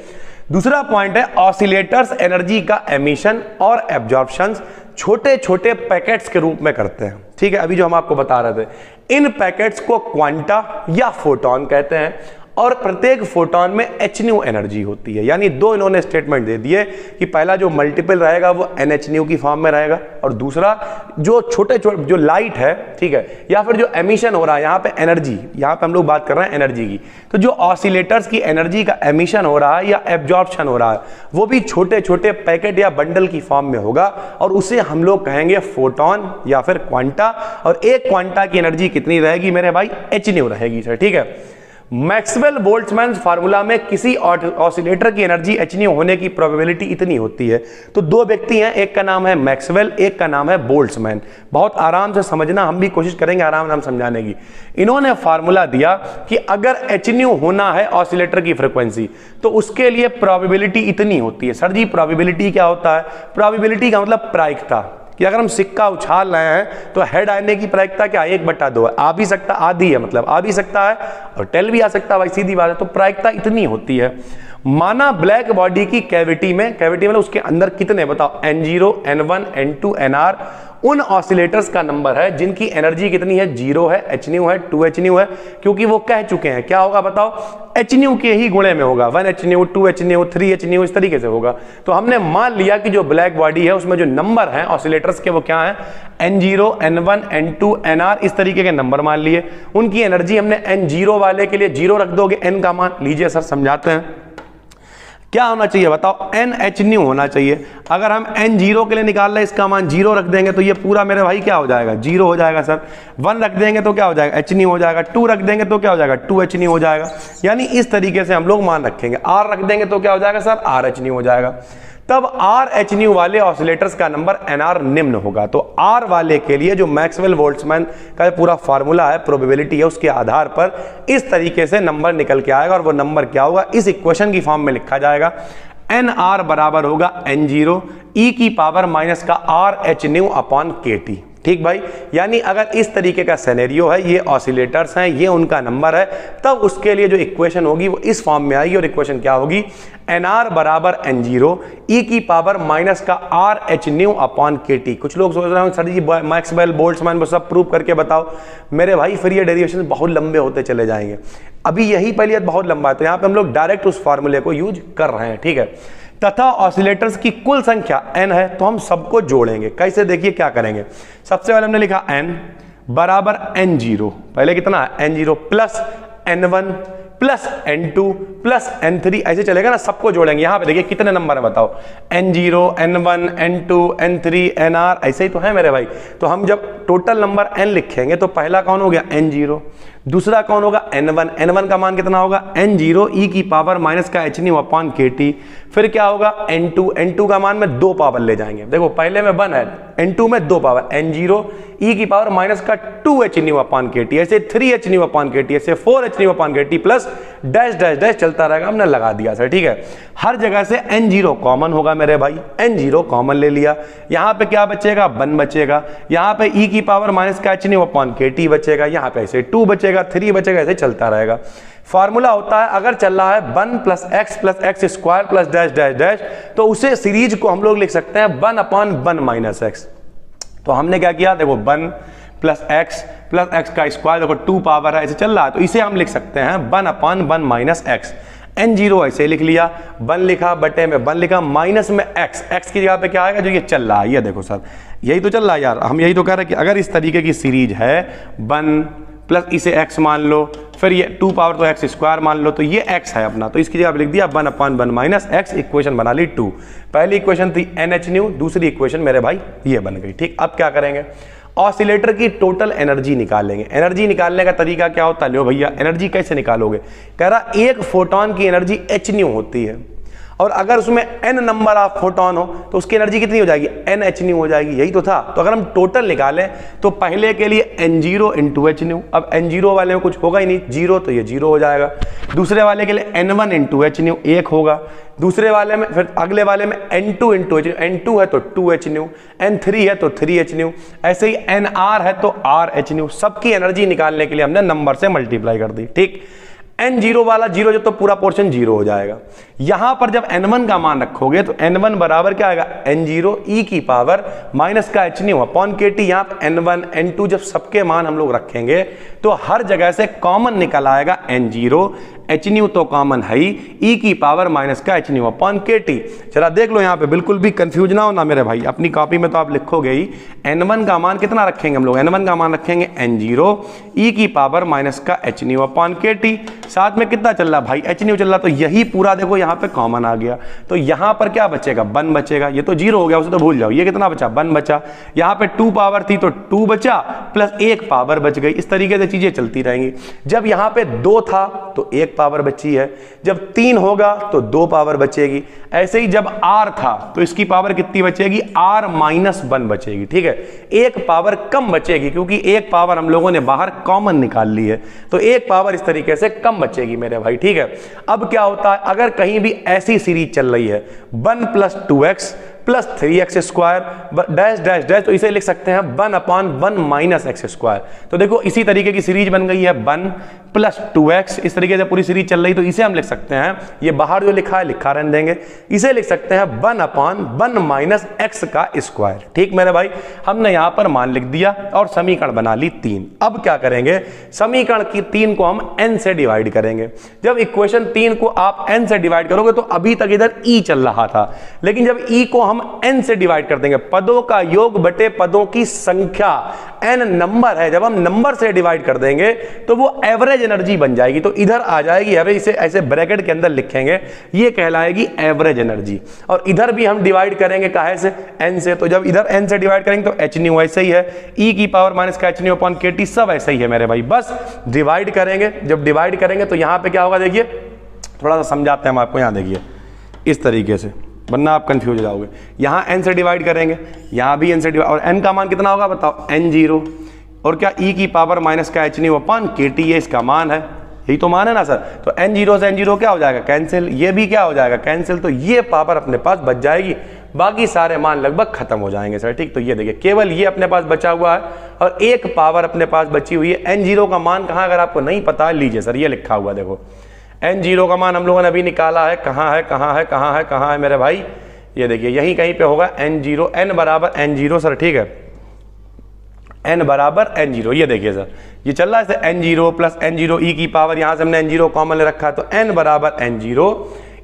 दूसरा पॉइंट है ऑसिलेटर्स एनर्जी का एमिशन और एब्जॉर्प्शन छोटे छोटे पैकेट्स के रूप में करते हैं, ठीक है। अभी जो हम आपको बता रहे थे, इन पैकेट्स को क्वांटा या फोटोन कहते हैं, और प्रत्येक फोटोन में H एनर्जी होती है। यानी दो इन्होंने स्टेटमेंट दे दिए कि पहला जो मल्टीपल रहेगा वो NH की फॉर्म में रहेगा, और दूसरा जो छोटे छोटे जो लाइट है, ठीक है, या फिर जो एमिशन हो रहा है, यहाँ पे एनर्जी, यहाँ पे हम लोग बात कर रहे हैं एनर्जी की, तो जो ऑसिलेटर्स की एनर्जी का एमिशन हो रहा है या एब्जॉर्प्शन हो रहा है वो भी छोटे छोटे पैकेट या बंडल की फॉर्म में होगा, और उसे हम लोग कहेंगे फोटोन या फिर क्वांटा। और एक क्वांटा की एनर्जी कितनी रहेगी मेरे भाई, H रहेगी सर, ठीक है। मैक्सवेल बोल्ट्जमैन फार्मूला में किसी ऑसिलेटर की एनर्जी H होने की प्रोबेबिलिटी इतनी होती है। तो दो व्यक्ति हैं, एक का नाम है मैक्सवेल, एक का नाम है बोल्ट्जमैन। बहुत आराम से समझना, हम भी कोशिश करेंगे आराम आराम समझाने की। इन्होंने फार्मूला दिया कि अगर H होना है ऑसिलेटर की फ्रीक्वेंसी तो उसके लिए प्रोबेबिलिटी इतनी होती है। सर जी प्रोबेबिलिटी क्या होता है, प्रोबेबिलिटी का मतलब प्रायिकता, कि अगर हम सिक्का उछाल रहे हैं तो हेड आने की प्रायिकता क्या, 1/2 है। आ भी सकता, आधी है, मतलब आ भी सकता है और टेल भी आ सकता है, भाई सीधी बात है। तो प्रायिकता इतनी होती है। माना ब्लैक बॉडी की कैविटी में मतलब उसके अंदर कितने बताओ, N0 N1 N2 NR उन ऑसिलेटर्स का नंबर है जिनकी एनर्जी कितनी है, 0 है, H है, 2H है, क्योंकि वो कह चुके हैं क्या होगा बताओ, H के ही गुणे में होगा, 1H 2H 3H इस तरीके से होगा। तो हमने मान लिया कि जो ब्लैक बॉडी है उसमें जो नंबर है ऑसिलेटर्स के वो क्या है, N0 N1 N2 NR इस तरीके के नंबर मान लिए। उनकी एनर्जी हमने N0 वाले के लिए 0 रख दोगे, N का मान लीजिए सर, समझाते हैं क्या होना चाहिए बताओ, NH होना चाहिए। अगर हम N0 के लिए निकाल रहे हैं इसका मान 0 रख देंगे तो ये पूरा मेरे भाई क्या हो जाएगा, 0 हो जाएगा सर। 1 रख देंगे तो क्या हो जाएगा, H हो जाएगा। 2 रख देंगे तो क्या हो जाएगा, 2H हो जाएगा। यानी इस तरीके से हम लोग मान रखेंगे। R रख देंगे तो क्या हो जाएगा सर, RH हो जाएगा। तब RH वाले ऑसिलेटर्स का नंबर NR निम्न होगा। तो R वाले के लिए जो मैक्सवेल बोल्ट्जमैन का पूरा फार्मूला है, प्रोबेबिलिटी है, उसके आधार पर इस तरीके से नंबर निकल के आएगा, और वो नंबर क्या होगा, इस इक्वेशन की फॉर्म में लिखा जाएगा। NR बराबर होगा N0 e की पावर माइनस का RH न्यू अपॉन KT। ठीक भाई, यानी अगर इस तरीके का सिनेरियो है, ये ऑसिलेटर्स हैं, ये उनका नंबर है, तब उसके लिए जो इक्वेशन होगी वो इस फॉर्म में आएगी। और इक्वेशन क्या होगी, NR बराबर N0 e की पावर माइनस का RH न्यू अपॉन KT। कुछ लोग सोच रहे हैं सर जी मैक्सवेल बोल्ट्जमैन वो सब प्रूव करके बताओ। मेरे भाई फिर ये डेरिवेशन बहुत लंबे होते चले जाएंगे। अभी यही पहले बहुत लंबा है, तो यहाँ पे हम लोग डायरेक्ट उस फॉर्मूले को यूज कर रहे हैं, ठीक है। तथा ऑसिलेटर्स की कुल संख्या n है, तो हम सबको जोड़ेंगे। कैसे, देखिए क्या करेंगे। सबसे पहले हमने लिखा n बराबर N0, पहले कितना है N0 plus N1 plus N2 plus N3, ऐसे चलेगा ना, सबको जोड़ेंगे। यहां पे देखिए कितने नंबर है बताओ, N0 N1 N2 N3 NR, ऐसे ही तो है मेरे भाई। तो हम जब टोटल नंबर n लिखेंगे तो पहला कौन हो गया N0, दूसरा कौन होगा N1, N1 का मान कितना होगा N0 e की पावर माइनस का H न्यू अपॉन KT। फिर क्या होगा N2, N2 का मान में 2 पावर ले जाएंगे, देखो पहले में 1 है, N2 में 2 पावर, N0 e की पावर माइनस का 2H न्यू अपॉन KT, ऐसे 3H न्यू अपॉन KT, ऐसे 4H new upon KT plus dash dash dash चलता रहेगा। हमने लगा दिया सर, ठीक है। हर जगह से N0 कॉमन होगा मेरे भाई, N0 कॉमन ले लिया। यहाँ पे क्या बचेगा, 1 बचेगा। यहाँ पे e की पावर माइनस का H न्यू अपॉन KT बचेगा। यहाँ पे ऐसे 2 बचेगा, 3 बचेगा, ऐसे चलता रहेगा। फार्मूला होता है अगर चल रहा है 1 plus x square plus dash dash dash, तो उसे सीरीज को हम लोग लिख सकते हैं 1 अपॉन 1 माइनस x। तो हमने क्या किया, देखो 1 प्लस x का स्क्वायर, देखो 2 पावर है, ऐसे चल रहा है, तो इसे हम लिख सकते हैं 1 अपॉन 1 माइनस x। N0 ऐसे लिख लिया, 1 लिखा, बटे में 1 लिखा, माइनस में x की जगह पे क्या आएगा, जो ये चल रहा है, ये देखो सर यही तो चल रहा है यार, हम यही तो कह रहे हैं कि अगर इस तरीके की सीरीज है 1 प्लस इसे x मान लो, फिर ये 2 पावर तो x स्क्वायर मान लो, तो ये x है अपना, तो इसकी जगह लिख दिया 1/1 माइनस x, इक्वेशन बना ली 2। पहली इक्वेशन थी NH-nu, दूसरी इक्वेशन मेरे भाई ये बन गई। ठीक, अब क्या करेंगे, ऑसिलेटर की टोटल एनर्जी निकालेंगे। एनर्जी निकालने का तरीका क्या होता है, लो भैया एनर्जी कैसे निकालोगे, कह रहा एक फोटोन की एनर्जी h-nu होती है, और अगर उसमें n नंबर ऑफ फोटोन हो तो उसकी एनर्जी कितनी हो जाएगी, NH-nu हो जाएगी, यही तो था। तो अगर हम टोटल निकालें तो पहले के लिए N0 इंटू H-nu, अब N0 वाले में कुछ होगा ही नहीं, 0 तो ये 0 हो जाएगा। दूसरे वाले के लिए N1 इंटू H-nu 1 होगा, दूसरे वाले में, फिर अगले वाले में N2 इंटू H-nu, N2 है तो 2 H-nu, N3 है तो 3 H-nu, ऐसे ही Nr है तो R H-nu। सबकी एनर्जी निकालने के लिए हमने नंबर से मल्टीप्लाई कर दी। ठीक, N0 वाला 0 जो तो पूरा पोर्शन 0 हो जाएगा। यहां पर जब N1 का मान रखोगे तो N1 बराबर क्या आएगा, N0 e की पावर माइनस का H-nu अपॉन KT। यहां पर N1 N2 जब सबके मान हम लोग रखेंगे तो हर जगह से कॉमन निकल आएगा N0, H-nu तो कॉमन है ही, e की पावर माइनस का H-nu अपॉन KT। जरा देख लो यहां पे, बिल्कुल भी कंफ्यूज ना होना मेरे भाई, अपनी कॉपी में तो आप लिखोगे ही N1 का मान कितना रखेंगे हम लोग, N1 का मान रखेंगे N0 e की पावर माइनस का H-nu अपॉन KT। साथ में कितना चल रहा भाई, H-nu चल रहा, तो यही पूरा देखो यहाँ पे कॉमन आ गया, तो यहाँ पर क्या बचेगा, 1 बचेगा। ये तो 0 हो गया, उसे तो भूल जाओ। ये कितना बचा, 1 बचा। यहाँ पे 2 पावर थी तो 2 बचा, प्लस 1 पावर बच गई। इस तरीके से चीजें चलती रहेंगी। जब यहाँ पे 2 था तो 1 पावर बची है, जब 3 होगा तो 2 पावर बचेगी। ऐसे ही जब R था तो इसकी पावर कितनी बचेगी, R-1 बचेगी। ठीक है, 1 पावर कम बचेगी, क्योंकि 1 पावर हम लोगों ने बाहर कॉमन निकाल ली है, तो 1 पावर इस तरीके से कम बचेगी मेरे भाई। ठीक है, अब क्या होता है, अगर कहीं भी ऐसी सीरीज चल रही है 1 plus 2x plus 3x square dash dash dash, तो इसे लिख सकते हैं 1/1 माइनस x स्क्वायर। तो देखो इसी तरीके की सीरीज बन गई है, 1 प्लस 2x, इस तरीके से पूरी सीरीज चल रही, तो इसे हम लिख सकते हैं, ये बाहर जो लिखा है लिखा रहने देंगे, इसे लिख सकते हैं 1/1 माइनस x का स्क्वायर। ठीक मेरे भाई, हमने यहां पर मान लिख दिया और समीकरण बना ली 3। अब क्या करेंगे, समीकरण की 3 को हम n से डिवाइड करेंगे। जब इक्वेशन 3 को आप n से डिवाइड करोगे तो अभी तक इधर e चल रहा था, लेकिन जब e को हम n से डिवाइड कर देंगे, पदों का योग बटे पदों की संख्या, n नंबर है, जब हम नंबर से डिवाइड कर देंगे तो वो एवरेज एनर्जी बन जाएगी, तो इधर आ जाएगी एवरेज, इसे ऐसे ब्रैकेट के अंदर लिखेंगे, ये कहलाएगी एवरेज एनर्जी। और इधर भी हम डिवाइड करेंगे काहे से, n से, तो जब इधर n से डिवाइड करेंगे तो H-nu ऐसे ही है, e की पावर माइनस का H-nu अपॉन KT सब ऐसे ही है मेरे भाई। बस डिवाइड करेंगे, जब डिवाइड करेंगे तो यहां पे क्या होगा, देखिए थोड़ा सा समझाते हैं हम आपको, यहां देखिए इस तरीके से, वरना आप कंफ्यूज हो जाओगे। यहाँ n से डिवाइड करेंगे, यहाँ भी n से डिवाइड, और n का मान कितना होगा बताओ, N0, और क्या e की पावर माइनस का H-nu अपॉन KT, ये इसका मान है, यही तो मान है ना सर। तो N0 से N0 क्या हो जाएगा, कैंसिल, ये भी क्या हो जाएगा, कैंसिल, तो ये पावर अपने पास बच जाएगी, बाकी सारे मान लगभग खत्म हो जाएंगे सर। ठीक, तो ये देखिए केवल ये अपने पास बचा हुआ है और 1 पावर अपने पास बची हुई है। N0 का मान कहाँ, अगर आपको नहीं पता है लीजिए सर, ये लिखा हुआ देखो, N0 का मान हम लोगों ने अभी निकाला है, कहाँ है कहाँ है कहाँ है कहाँ है मेरे भाई, ये देखिए यहीं कहीं पे होगा N0, n बराबर N0 सर। ठीक है, n बराबर N0, ये देखिए सर ये चल रहा है N0 प्लस N0 e की पावर, यहां से हमने N0 कॉमन ले रखा है, तो n बराबर N0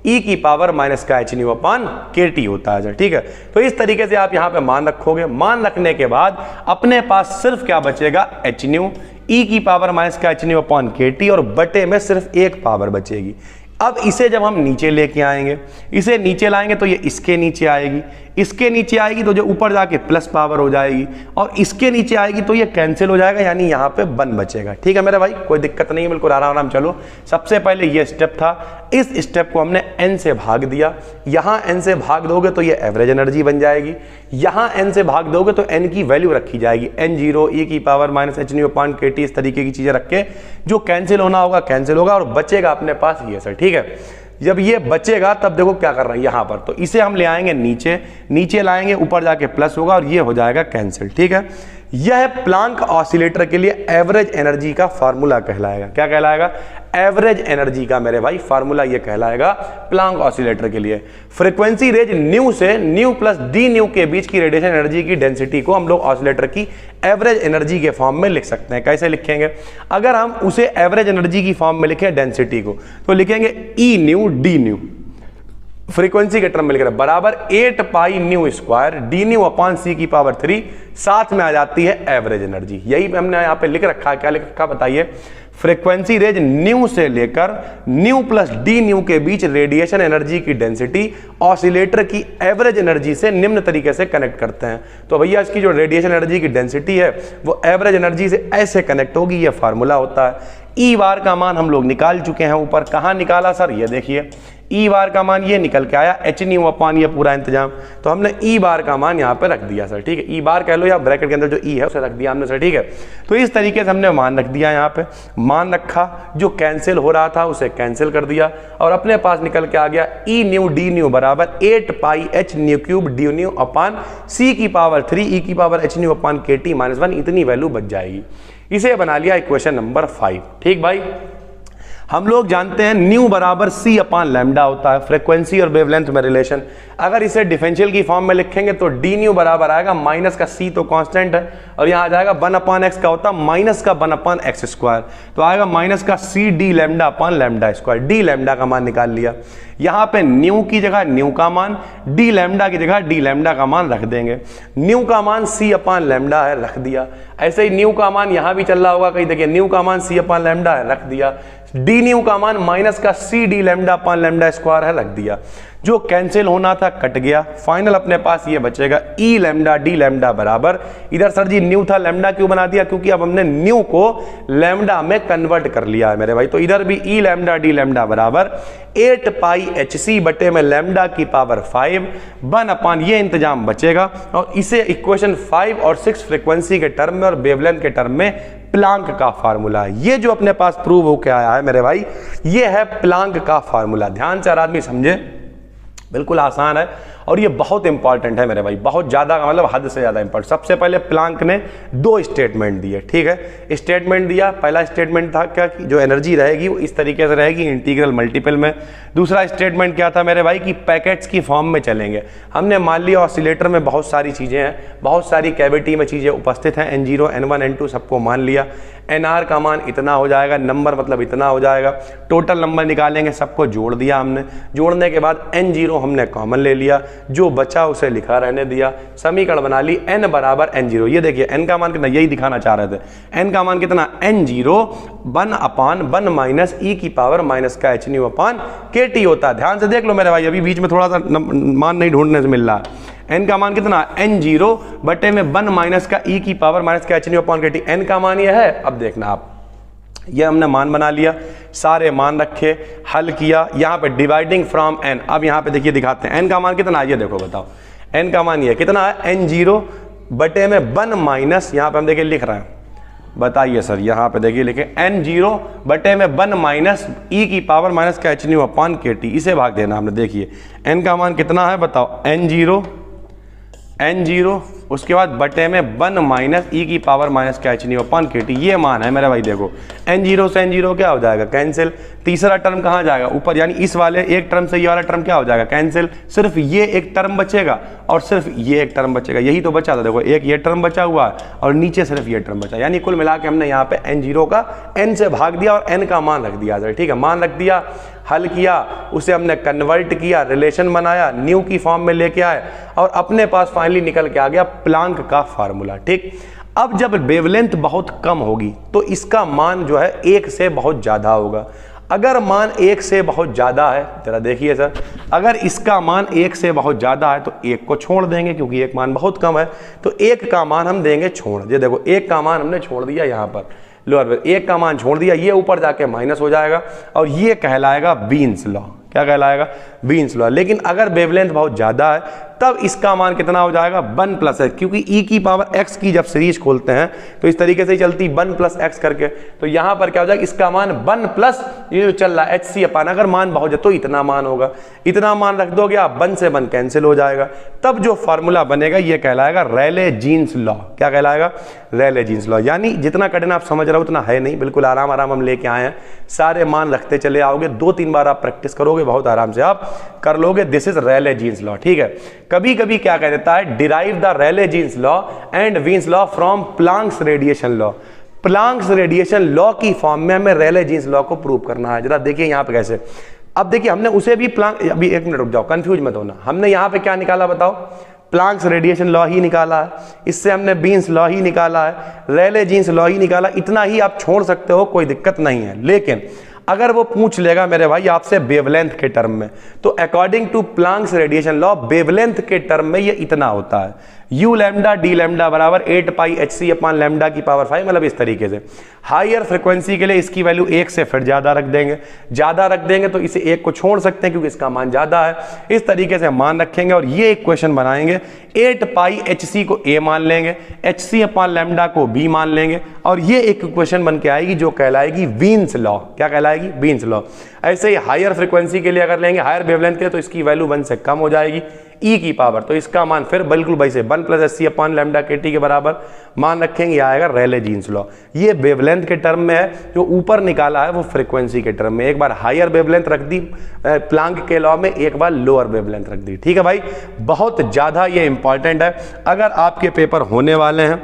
e की पावर माइनस का H-nu अपॉन KT होता है सर। ठीक है, तो इस तरीके से आप यहां पे मान रखोगे। मान रखने के बाद अपने पास सिर्फ क्या बचेगा, H-nu e की पावर माइनस का H-nu अपॉन KT, और बटे में सिर्फ 1 पावर बचेगी। अब इसे जब हम नीचे लेके आएंगे, इसे नीचे लाएंगे तो ये इसके नीचे आएगी, इसके नीचे आएगी तो जो ऊपर जाके प्लस पावर हो जाएगी, और इसके नीचे आएगी तो ये कैंसिल हो जाएगा, यानी यहाँ पे 1 बचेगा। ठीक है मेरे भाई, कोई दिक्कत नहीं है, बिल्कुल आराम आराम चलो। सबसे पहले ये स्टेप था, इस स्टेप को हमने n से भाग दिया, यहाँ n से भाग दोगे तो ये एवरेज एनर्जी बन जाएगी, यहाँ n से भाग दोगे तो n की वैल्यू रखी जाएगी, N0 e की power minus H-nu upon KT, इस तरीके की चीजें रख के जो कैंसिल होना होगा कैंसिल होगा, और बचेगा अपने पास ये सर। ठीक है, जब ये बचेगा तब देखो क्या कर रहा है यहाँ पर, तो इसे हम ले आएंगे नीचे, नीचे लाएंगे ऊपर जाके प्लस होगा और ये हो जाएगा कैंसिल। ठीक है, यह प्लांक ऑसिलेटर के लिए एवरेज एनर्जी का फार्मूला कहलाएगा। क्या कहलाएगा? एवरेज एनर्जी का मेरे भाई फार्मूला ये कहलाएगा प्लांक ऑसिलेटर के लिए। फ्रीक्वेंसी रेंज न्यू से न्यू प्लस डी न्यू के बीच की रेडिएशन एनर्जी की डेंसिटी को हम लोग ऑसिलेटर की एवरेज एनर्जी के फॉर्म में लिख सकते हैं। कैसे लिखेंगे? अगर हम उसे एवरेज एनर्जी की फॉर्म में लिखें डेंसिटी को, तो लिखेंगे E nu D nu, frequency के टर्म में लिख रहे हैं, बराबर 8 pi nu square D nu upon C की पावर 3, साथ में आ जाती है एवरेज एनर्जी। यही हमने यहां पे लिख रखा है। क्या लिख रखा बताइए? फ्रीक्वेंसी रेंज न्यू से लेकर न्यू प्लस डी न्यू के बीच रेडिएशन एनर्जी की डेंसिटी ऑसिलेटर की एवरेज एनर्जी से निम्न तरीके से कनेक्ट करते हैं। तो भैया इसकी जो रेडिएशन एनर्जी की डेंसिटी है वो एवरेज एनर्जी से ऐसे कनेक्ट होगी, ये फार्मूला होता है। ई बार का मान हम लोग निकाल चुके हैं ऊपर। कहां निकाला सर? ये देखिए, ई बार का मान ये निकल के आया एच न्यू अपॉन ये पूरा इंतजाम, तो हमने ई बार का मान यहाँ पे रख दिया सर। ठीक है, ई बार कह लो या ब्रैकेट के अंदर जो ई है उसे रख दिया हमने सर। ठीक है, तो इस तरीके से हमने मान रख दिया, यहाँ पे मान रखा, जो कैंसिल हो रहा था उसे कैंसिल कर दिया और अपने पास निकल के आ गया ई न्यू डी न्यू बराबर 8 pi H nu cube D nu upon C की पावर 3 ई की power H nu upon K T minus 1, इतनी वैल्यू बच जाएगी। इसे बना लिया इक्वेशन नंबर 5। ठीक भाई, हम लोग जानते हैं न्यू बराबर सी अपॉन लैम्डा होता है, फ्रीक्वेंसी और वेवलेंथ में रिलेशन। अगर इसे डिफरेंशियल की फॉर्म में लिखेंगे तो डी न्यू बराबर आएगा माइनस का सी तो कांस्टेंट है और यहाँ आ जाएगा 1 अपॉन एक्स का होता है माइनस का 1 अपॉन एक्स स्क्वायर, तो आएगा माइनस का C D lambda upon lambda square. D lambda का मान निकाल लिया, यहाँ पे न्यू की जगह न्यू का मान, डी लैम्डा की जगह डी लैम्डा का मान रख देंगे। न्यू का मान सी अपॉन लैम्डा है, रख दिया। ऐसे ही न्यू का मान यहाँ भी चल रहा होगा कहीं, देखिए न्यू का मान सी अपॉन लैम्डा है, रख दिया। डी न्यू का मान माइनस का C D lambda upon lambda square है, रख दिया। जो कैंसिल होना था कट गया, फाइनल अपने पास ये बचेगा ई लैम्डा डी लैम्डा बराबर, इधर सर जी न्यू था लैम्डा क्यों बना दिया? क्योंकि अब हमने न्यू को लैम्डा में कन्वर्ट कर लिया है मेरे भाई। तो इधर भी ई लैम्डा डी लैम्डा बराबर 8 पाई एच सी बटे में लैम्डा की पावर 5 1 अपॉन ये इंतजाम बचेगा और इसे इक्वेशन 5 और 6 फ्रीक्वेंसी के टर्म में और वेवलेंथ के टर्म में प्लांक का फार्मूला है। ये जो अपने पास प्रूव होकर आया है मेरे भाई, ये है प्लांक का फार्मूला। ध्यान से हर आदमी समझे, बिल्कुल आसान है और ये बहुत इंपॉर्टेंट है मेरे भाई, बहुत ज़्यादा, मतलब हद से ज़्यादा इंपॉर्टेंट। सबसे पहले प्लांक ने 2 स्टेटमेंट दिए। ठीक है, स्टेटमेंट दिया, पहला स्टेटमेंट था क्या कि जो एनर्जी रहेगी वो इस तरीके से रहेगी इंटीग्रल मल्टीपल में। दूसरा स्टेटमेंट क्या था मेरे भाई कि पैकेट्स की फॉर्म में चलेंगे। हमने मान लिया ऑसिलेटर में बहुत सारी चीज़ें हैं, बहुत सारी कैविटी में चीज़ें उपस्थित हैं, N0 N1 N2 सबको मान लिया। NR का मान इतना हो जाएगा, नंबर मतलब इतना हो जाएगा, टोटल नंबर निकालेंगे, सबको जोड़ दिया हमने। जोड़ने के बाद N0 हमने कॉमन ले लिया, जो बचा उसे लिखा रहने दिया, समीकरण बना ली n बराबर N0। ये देखिए n का मान कितना, यही दिखाना चाह रहे थे। n का मान कितना? N0 1 अपॉन 1 माइनस ई की पावर माइनस का H nu upon K T होता है। ध्यान से देख लो मेरे भाई, अभी बीच में थोड़ा सा मान नहीं ढूंढने से मिल रहा। n का मान कितना? N0 बटे में 1 माइनस का ई की पावर माइनस का H nu upon K T. n का मान ये है। अब देखना आप, ये हमने मान बना लिया, सारे मान रखे, हल किया, यहाँ पे डिवाइडिंग फ्रॉम n। अब यहाँ पे देखिए दिखाते हैं n का मान कितना है, ये देखो बताओ। n का मान ये कितना है? N0 बटे में 1 माइनस, यहाँ पे हम देखिए लिख रहे हैं, बताइए सर, यहाँ पे देखिए लिखे N0 बटे में 1 माइनस ई की पावर माइनस का H nu upon K T, इसे भाग देना हमने। देखिए n का मान कितना है बताओ? N0 उसके बाद बटे में 1 माइनस ई की पावर माइनस का H nu upon K T, ये मान है मेरा भाई। देखो N0 से N0 क्या हो जाएगा? कैंसिल। तीसरा टर्म कहाँ जाएगा? ऊपर, यानी इस वाले एक टर्म से ये वाला टर्म क्या हो जाएगा? कैंसिल। सिर्फ ये एक टर्म बचेगा और सिर्फ ये एक टर्म बचेगा, यही तो बचा था। देखो एक ये टर्म बचा हुआ है और नीचे सिर्फ ये टर्म बचा, यानी कुल मिला के हमने यहाँ पे N0 का n से भाग दिया और n का मान रख दिया। ठीक है, मान रख दिया, हल किया, उसे हमने कन्वर्ट किया, रिलेशन बनाया, न्यू की फॉर्म में लेके आए और अपने पास फाइनली निकल के आ गया प्लांक का फार्मूला। ठीक, अब जब वेवलेंथ बहुत कम होगी तो इसका मान जो है 1 से बहुत ज्यादा होगा। अगर मान 1 से बहुत ज्यादा है, जरा देखिए सर, अगर इसका मान 1 से बहुत ज्यादा है तो 1 को छोड़ देंगे क्योंकि 1 मान बहुत कम है, तो 1 का मान हम देंगे छोड़। ये देखो 1 का मान हमने छोड़ दिया यहाँ पर, लोअर पर 1 का मान छोड़ दिया, ये ऊपर जाके माइनस हो जाएगा और ये कहलाएगा बीन्स लॉ। क्या कहलाएगा? Beans law. लेकिन अगर वेवलेंथ बहुत ज्यादा है तब इसका मान कितना हो जाएगा 1 + x, क्योंकि e की पावर x की जब सीरीज खोलते हैं तो इस तरीके से ही चलती 1 + x करके, तो यहां पर क्या हो जाएगा इसका मान 1 प्लस ये जो चल रहा है hc/, अगर मान बहुत जाए तो इतना मान होगा, इतना मान रख दोगे आप, 1 से 1 कैंसिल हो जाएगा, तब जो फार्मूला बनेगा ये कहलाएगा रेले जीन्स लॉ। क्या कहलाएगा? Rayleigh Jeans law. यानी जितना कठिन आप समझ रहे हो उतना है नहीं, बिल्कुल आराम आराम हम लेके आए हैं, सारे मान रखते चले आओगे, 2-3 बार आप प्रैक्टिस करोगे बहुत आराम से आप कर लोगे। This is Rayleigh Jeans law, ठीक है। कभी कभी क्या कह देता है, derive the Rayleigh Jeans law and Wien's law from Planck's radiation law. Planck's radiation law की फॉर्म में हमें रेले जीन्स लॉ को प्रूव करना है। जरा देखिए यहां पे कैसे, अब देखिए हमने उसे भी प्लांक, अभी 1 मिनट रुक जाओ, कंफ्यूज मत होना, हमने यहां पे क्या निकाला बताओ? प्लांक्स रेडिएशन लॉ ही निकाला है, इससे हमने बीन्स लॉ ही निकाला है, रेले जीन्स लॉ ही निकाला, इतना ही आप छोड़ सकते हो, कोई दिक्कत नहीं है। लेकिन अगर वो पूछ लेगा मेरे भाई आपसे वेवलेंथ के टर्म में, तो according to Planck's radiation law wavelength के टर्म में ये इतना होता है, u लैम्डा डी लैम्डा बराबर 8πhc/λ की पावर 5, मतलब इस तरीके से। हायर फ्रीक्वेंसी के लिए इसकी वैल्यू 1 से फिर ज्यादा रख देंगे, ज्यादा रख देंगे तो इसे 1 को छोड़ सकते हैं क्योंकि इसका मान ज्यादा है, इस तरीके से मान रखेंगे और ये एक क्वेश्चन बनाएंगे। 8πhc को a मान लेंगे, hc/λ को b मान लेंगे, और ये एक क्वेश्चन बन के आएगी जो कहलाएगी वीन्स लॉ। क्या कहलाएगी? Wien's law. ऐसे ही हायर फ्रीक्वेंसी के लिए अगर लेंगे, हायर वेवलेंथ के लिए, तो इसकी वैल्यू 1 से कम हो जाएगी e की पावर, तो इसका मान फिर बिल्कुल वैसे 1 + hc/λ kT के बराबर मान रखेंगे, यह आएगा रेले जीन्स लॉ। ये वेवलेंथ के टर्म में है, जो ऊपर निकाला है वो फ्रीक्वेंसी के टर्म में, एक बार हायर वेवलेंथ रख दी प्लांक के लॉ में, एक बार लोअर वेवलेंथ रख दी, ठीक है भाई। बहुत ज्यादा ये इंपॉर्टेंट है, अगर आपके पेपर होने वाले हैं,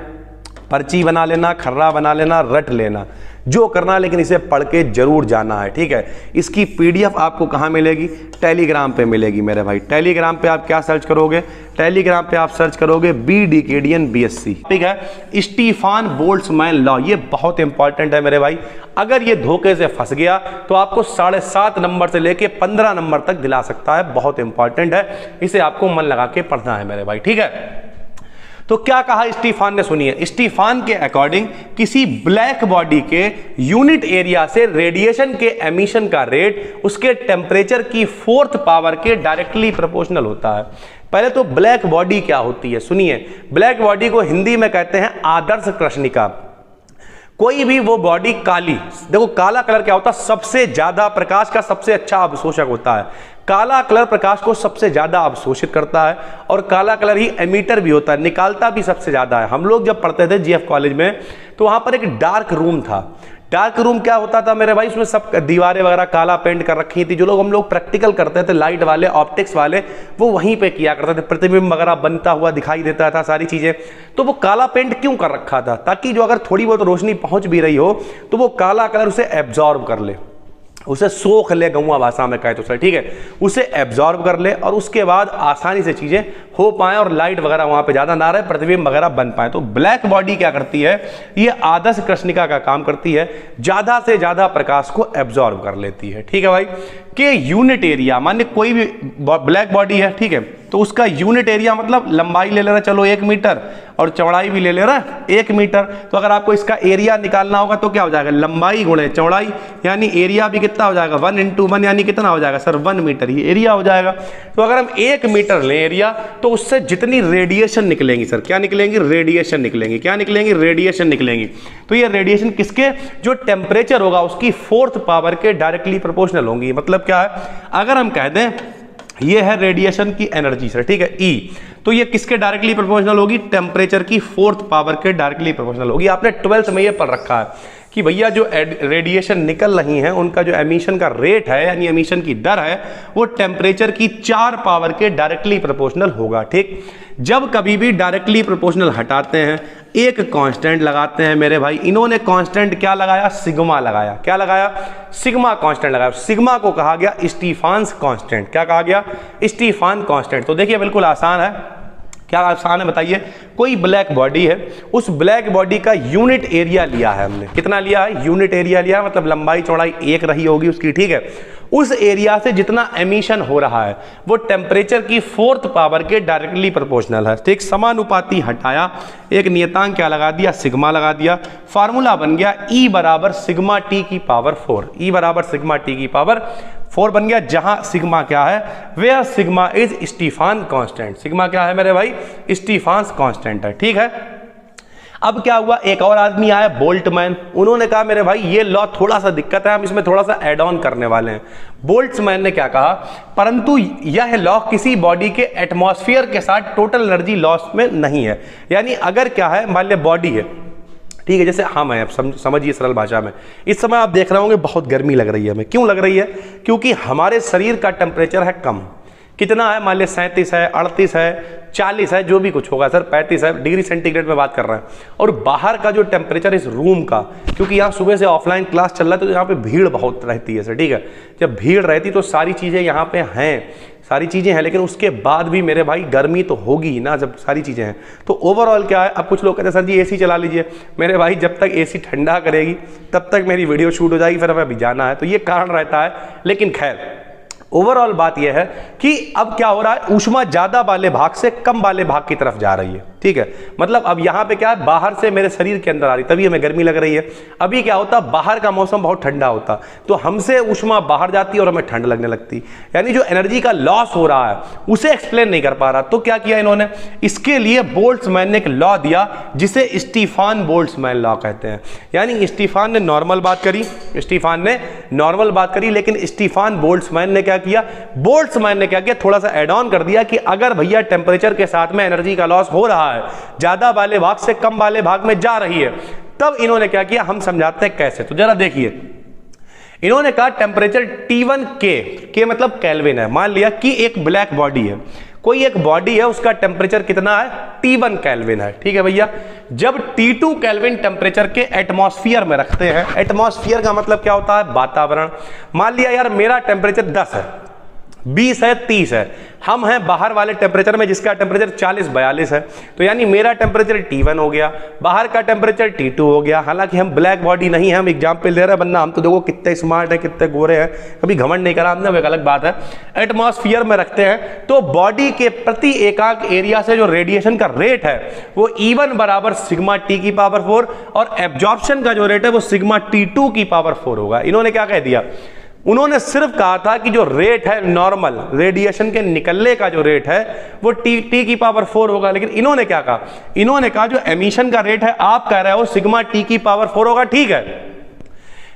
पर्ची बना लेना, खर्रा बना लेना, रट लेना, जो करना, लेकिन इसे पढ़ के जरूर जाना है, ठीक है। इसकी पीडीएफ आपको कहां मिलेगी? टेलीग्राम पे मिलेगी मेरे भाई। टेलीग्राम पे आप क्या सर्च करोगे? टेलीग्राम पे आप सर्च करोगे BDKDN BSc, ठीक है। स्टीफन बोल्ट्जमैन लॉ, ये बहुत इंपॉर्टेंट है मेरे भाई। अगर ये धोखे से फंस गया तो आपको 7.5 नंबर से लेके 15 नंबर तक दिला सकता है, बहुत इंपॉर्टेंट है, इसे आपको मन लगा के पढ़ना है मेरे भाई, ठीक है। तो क्या कहा स्टीफन ने, सुनिए। स्टीफन के अकॉर्डिंग किसी ब्लैक बॉडी के यूनिट एरिया से रेडिएशन के एमिशन का रेट उसके टेम्परेचर की 4th पावर के डायरेक्टली प्रोपोर्शनल होता है। पहले तो ब्लैक बॉडी क्या होती है सुनिए। ब्लैक बॉडी को हिंदी में कहते हैं आदर्श कृष्णिका। कोई भी वो बॉडी काली, देखो काला कलर क्या होता है? सबसे ज्यादा प्रकाश का सबसे अच्छा अवशोषक होता है। काला कलर प्रकाश को सबसे ज्यादा अवशोषित करता है और काला कलर ही एमीटर भी होता है, निकालता भी सबसे ज्यादा है। हम लोग जब पढ़ते थे जीएफ कॉलेज में तो वहां पर एक डार्क रूम था। डार्क रूम क्या होता था मेरे भाई? उसमें सब दीवारें वगैरह काला पेंट कर रखी थी। जो लोग हम लोग प्रैक्टिकल करते थे, लाइट वाले, ऑप्टिक्स वाले, वो वहीं पे किया करते थे। प्रतिबिंब वगैरह बनता हुआ दिखाई देता था, सारी चीजें। तो वो काला पेंट क्यों कर रखा था? ताकि जो अगर थोड़ी बहुत रोशनी पहुंच भी रही हो तो वो काला कलर उसे एब्जॉर्ब कर ले, उसे सोख ले, गौवा भाषा में कहे तो सर, ठीक है, उसे एब्जॉर्ब कर ले और उसके बाद आसानी से चीजें हो पाए और लाइट वगैरह वहां पे ज्यादा ना रहे, प्रतिबिंब वगैरह बन पाए। तो ब्लैक बॉडी क्या करती है? ये आदर्श कृष्णिका का काम करती है, ज्यादा से ज्यादा प्रकाश को एब्जॉर्ब कर लेती है, ठीक है भाई। के यूनिट एरिया, मानिए कोई भी ब्लैक बॉडी है, ठीक है, तो उसका यूनिट एरिया मतलब लंबाई ले ले रहा, चलो 1 मीटर, और चौड़ाई भी ले ले रहा 1 मीटर। तो अगर आपको इसका एरिया निकालना होगा तो क्या हो जाएगा? लंबाई गुणे चौड़ाई, यानी एरिया भी कितना हो जाएगा? 1 × 1, यानी कितना हो जाएगा सर? 1 मीटर ही एरिया हो जाएगा। तो अगर हम 1 मीटर लें एरिया, तो उससे जितनी रेडिएशन निकलेंगी सर, क्या निकलेंगी? रेडिएशन निकलेंगी। क्या निकलेंगी? रेडिएशन निकलेंगी। तो ये रेडिएशन किसके? जो टेम्परेचर होगा उसकी 4th पावर के डायरेक्टली प्रोपोर्शनल होंगी। मतलब क्या है? अगर हम कह दें ये है रेडिएशन की एनर्जी सर, ठीक है, E, तो ये किसके डायरेक्टली प्रोपोर्शनल होगी? टेम्परेचर की 4th पावर के डायरेक्टली प्रोपोर्शनल होगी। आपने 12th में ये पढ़ रखा है कि भैया जो रेडिएशन निकल रही है उनका जो एमिशन का रेट है, यानी एमिशन की दर है, वो टेम्परेचर की 4 पावर के डायरेक्टली प्रोपोर्शनल होगा, ठीक। जब कभी भी डायरेक्टली प्रोपोर्शनल हटाते हैं, एक कांस्टेंट लगाते हैं मेरे भाई। इन्होंने कांस्टेंट क्या लगाया? सिग्मा लगाया। क्या लगाया? सिग्मा कांस्टेंट लगाया। सिग्मा को कहा गया स्टीफान्स कांस्टेंट। क्या कहा गया? Stefan constant. तो देखिए बिल्कुल आसान है। क्या आसान है बताइए? कोई ब्लैक बॉडी है, उस ब्लैक बॉडी का यूनिट एरिया लिया है हमने। कितना लिया है? यूनिट एरिया लिया है, मतलब लंबाई चौड़ाई 1 रही होगी उसकी, ठीक है। उस एरिया से जितना एमिशन हो रहा है वो टेम्परेचर की 4th पावर के डायरेक्टली प्रोपोर्शनल है, ठीक। समानुपाती हटाया, एक नियतांक क्या लगा दिया? सिग्मा लगा दिया। फार्मूला बन गया E = σT की पावर 4। E = σT की पावर 4 बन गया, जहां सिग्मा क्या है, where sigma is Stefan constant. Sigma क्या है मेरे भाई, स्टीफान कांस्टेंट है। ठीक है, अब क्या हुआ, एक और आदमी आया बोल्ट्जमैन, उन्होंने कहा मेरे भाई ये लॉ थोड़ा सा दिक्कत है, हम इसमें थोड़ा सा ऐड ऑन करने वाले हैं। बोल्ट्जमैन ने क्या कहा, परंतु यह लॉ किसी बॉडी के एटमॉस्फेयर के साथ टोटल एनर्जी लॉस में नहीं है। यानी अगर क्या है, मान लिया बॉडी है, ठीक है, जैसे हम हैं, अब समझिए सरल भाषा में, इस समय आप देख रहे होंगे बहुत गर्मी लग रही है हमें। क्यों लग रही है, क्योंकि हमारे शरीर का टेम्परेचर है कम। कितना है, मान लिया 37 है, 38 है, 40 है, जो भी कुछ होगा सर, 35 है डिग्री सेंटीग्रेड में बात कर रहे हैं। और बाहर का जो टेम्परेचर इस रूम का, क्योंकि यहाँ सुबह से ऑफलाइन क्लास चल रहा है तो यहाँ पे भीड़ बहुत रहती है सर। ठीक है, जब भीड़ रहती तो सारी चीज़ें यहाँ पे हैं, सारी चीज़ें हैं, लेकिन उसके बाद भी मेरे भाई गर्मी तो होगी ना जब सारी चीज़ें हैं। तो ओवरऑल क्या है, अब कुछ लोग कहते हैं सर जी एसी चला लीजिए। मेरे भाई जब तक एसी ठंडा करेगी तब तक मेरी वीडियो शूट हो जाएगी, फिर हमें अभी जाना है, तो ये कारण रहता है। लेकिन खैर ओवरऑल बात यह है कि अब क्या हो रहा है, ऊष्मा ज्यादा वाले भाग से कम वाले भाग की तरफ जा रही है। ठीक है, मतलब अब यहां पे क्या है, बाहर से मेरे शरीर के अंदर आ रही, तभी हमें गर्मी लग रही है। अभी क्या होता, बाहर का मौसम बहुत ठंडा होता तो हमसे ऊष्मा बाहर जाती और हमें ठंड लगने लगती। यानी जो एनर्जी का लॉस हो रहा है उसे एक्सप्लेन नहीं कर पा रहा। तो क्या किया इन्होंने, इसके लिए बोल्ट्जमैन ने एक लॉ दिया जिसे स्टीफान बोल्ट्जमैन लॉ कहते हैं। यानी स्टीफान ने नॉर्मल बात करी, लेकिन स्टीफान बोल्ट्जमैन ने क्या किया, बोल्ट्जमैन ने क्या किया, थोड़ा सा ऐड ऑन कर दिया कि अगर भैया टेम्परेचर के साथ में एनर्जी का लॉस हो रहा है, ज्यादा वाले भाग से कम वाले भाग में जा रही है, तब इन्होंने क्या किया, हम समझाते हैं कैसे। तो जरा देखिए, इन्होंने कहा टेम्परेचर T1 के मतलब केल्विन है। मान लिया कि एक ब्लैक बॉडी है, कोई एक बॉडी है, उसका टेम्परेचर कितना है, T1 केल्विन है। ठीक है भैया, जब T2 केल्विन टेम्परेचर के एटमॉस्फेयर में रखते हैं, एटमॉस्फेयर का मतलब क्या होता है, वातावरण। मान लिया यार मेरा टेम्परेचर 10 है, 20 है, 30 है, हम हैं बाहर वाले टेम्परेचर में जिसका टेम्परेचर 40-42 है। तो यानी मेरा टेम्परेचर T1 हो गया, बाहर का टेम्परेचर T2 हो गया। हालांकि हम ब्लैक बॉडी नहीं है, हम एग्जाम्पल दे रहे हैं, वरना हम तो देखो कितने स्मार्ट है, कितने गोरे हैं, कभी घमंड नहीं करा हमने, वो एक अलग बात है। एटमॉस्फेयर में रखते हैं तो बॉडी के प्रति एकांक एरिया से जो रेडिएशन का रेट है वो E1 बराबर सिग्मा T की पावर 4 और एब्जॉर्प्शन का जो रेट है वो सिग्मा T2 की पावर 4 होगा। इन्होंने क्या कह दिया, उन्होंने सिर्फ कहा था कि जो रेट है नॉर्मल रेडिएशन के निकलने का जो रेट है वो टी की पावर 4 होगा। लेकिन इन्होंने क्या कहा, इन्होंने कहा जो एमिशन का रेट है आप कह रहे हो सिग्मा T की पावर 4 होगा, ठीक है,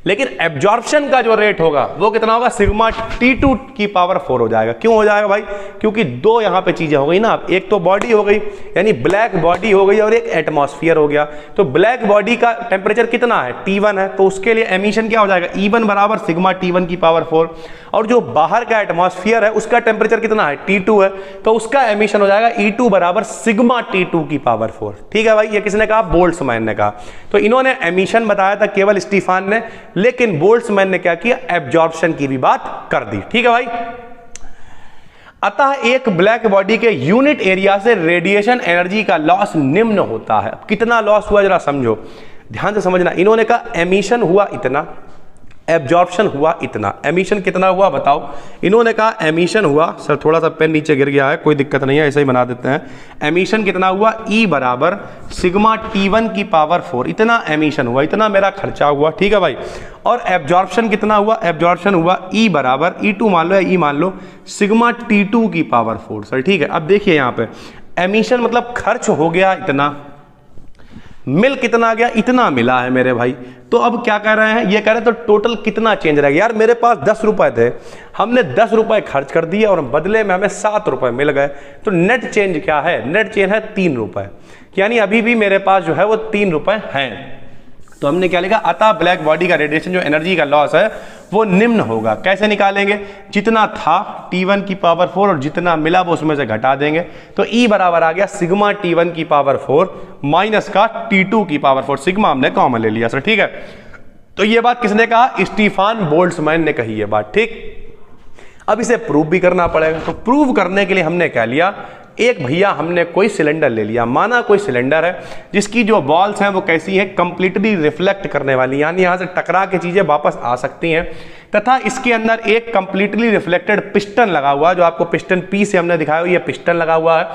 लेकिन एब्जॉर्प्शन का जो रेट होगा वो कितना होगा, सिग्मा T2 की पावर 4 हो जाएगा। क्यों हो जाएगा भाई, क्योंकि दो यहां पे चीजें हो गई ना, एक तो बॉडी हो गई यानी ब्लैक बॉडी हो गई और एक एटमॉस्फेयर हो गया। तो ब्लैक बॉडी का टेम्परेचर कितना है, T1 है, तो उसके लिए एमिशन क्या हो जाएगा, E1 बराबर सिग्मा T1 की पावर 4। और जो बाहर का एटमॉस्फेयर है उसका टेम्परेचर कितना है, T2 है, तो उसका एमिशन हो जाएगा E2 बराबर सिग्मा T2 की पावर 4। ठीक है भाई, ये किसने कहा, बोल्ट्जमैन ने कहा। तो इन्होंने एमिशन बताया था केवल स्टीफान ने, लेकिन बोल्ट्जमैन ने क्या किया, एब्जॉर्प्शन की भी बात कर दी। ठीक है भाई, अतः एक ब्लैक बॉडी के यूनिट एरिया से रेडिएशन एनर्जी का लॉस निम्न होता है। कितना लॉस हुआ जरा समझो, ध्यान से समझना। इन्होंने कहा एमिशन हुआ इतना, एब्जॉर्प्शन हुआ इतना। एमिशन कितना हुआ बताओ, इन्होंने कहा एमिशन हुआ, सर थोड़ा सा पेन नीचे गिर गया है, कोई दिक्कत नहीं है, ऐसे ही बना देते हैं। एमिशन कितना हुआ, E बराबर सिग्मा T1 की पावर 4, इतना एमिशन हुआ, इतना मेरा खर्चा हुआ। ठीक है भाई, और एब्जॉर्प्शन कितना हुआ, एब्जॉर्प्शन हुआ E बराबर E2 मान लो या E मान लो सिग्मा T2 की पावर 4। सर ठीक है, अब देखिए यहाँ पे एमिशन मतलब खर्च हो गया इतना, मिल कितना गया, इतना मिला है मेरे भाई। तो अब क्या कह रहे हैं, ये कह रहे हैं तो टोटल कितना चेंज रहेगा। यार मेरे पास 10 रुपए थे, हमने 10 रुपए खर्च कर दिए और बदले में हमें 7 रुपए मिल गए, तो नेट चेंज क्या है, नेट चेंज है 3 रुपए, यानी अभी भी मेरे पास जो है वो 3 रुपए हैं। तो हमने क्या लिखा, अतः ब्लैक बॉडी का रेडिएशन जो एनर्जी का लॉस है वो निम्न होगा। कैसे निकालेंगे, जितना था T1 की पावर 4 और जितना मिला वो उसमें से घटा देंगे। तो E बराबर आ गया सिग्मा T1 की पावर 4 माइनस का T2 की पावर 4, सिग्मा हमने कॉमन ले लिया। सर ठीक है, तो ये बात किसने कहा, स्टीफान बोल्ट्जमैन ने कही है बात। ठीक, अब इसे प्रूव भी करना पड़ेगा। तो प्रूव करने के लिए हमने क्या लिया, एक भैया हमने कोई सिलेंडर ले लिया, माना कोई सिलेंडर है जिसकी जो वॉल्स हैं वो कैसी हैं, कंप्लीटली रिफ्लेक्ट करने वाली, यानी यहां से टकरा के चीजें वापस आ सकती हैं, तथा इसके अंदर एक कंप्लीटली रिफ्लेक्टेड पिस्टन लगा हुआ है, जो आपको पिस्टन P से हमने दिखाया, ये पिस्टन लगा हुआ है।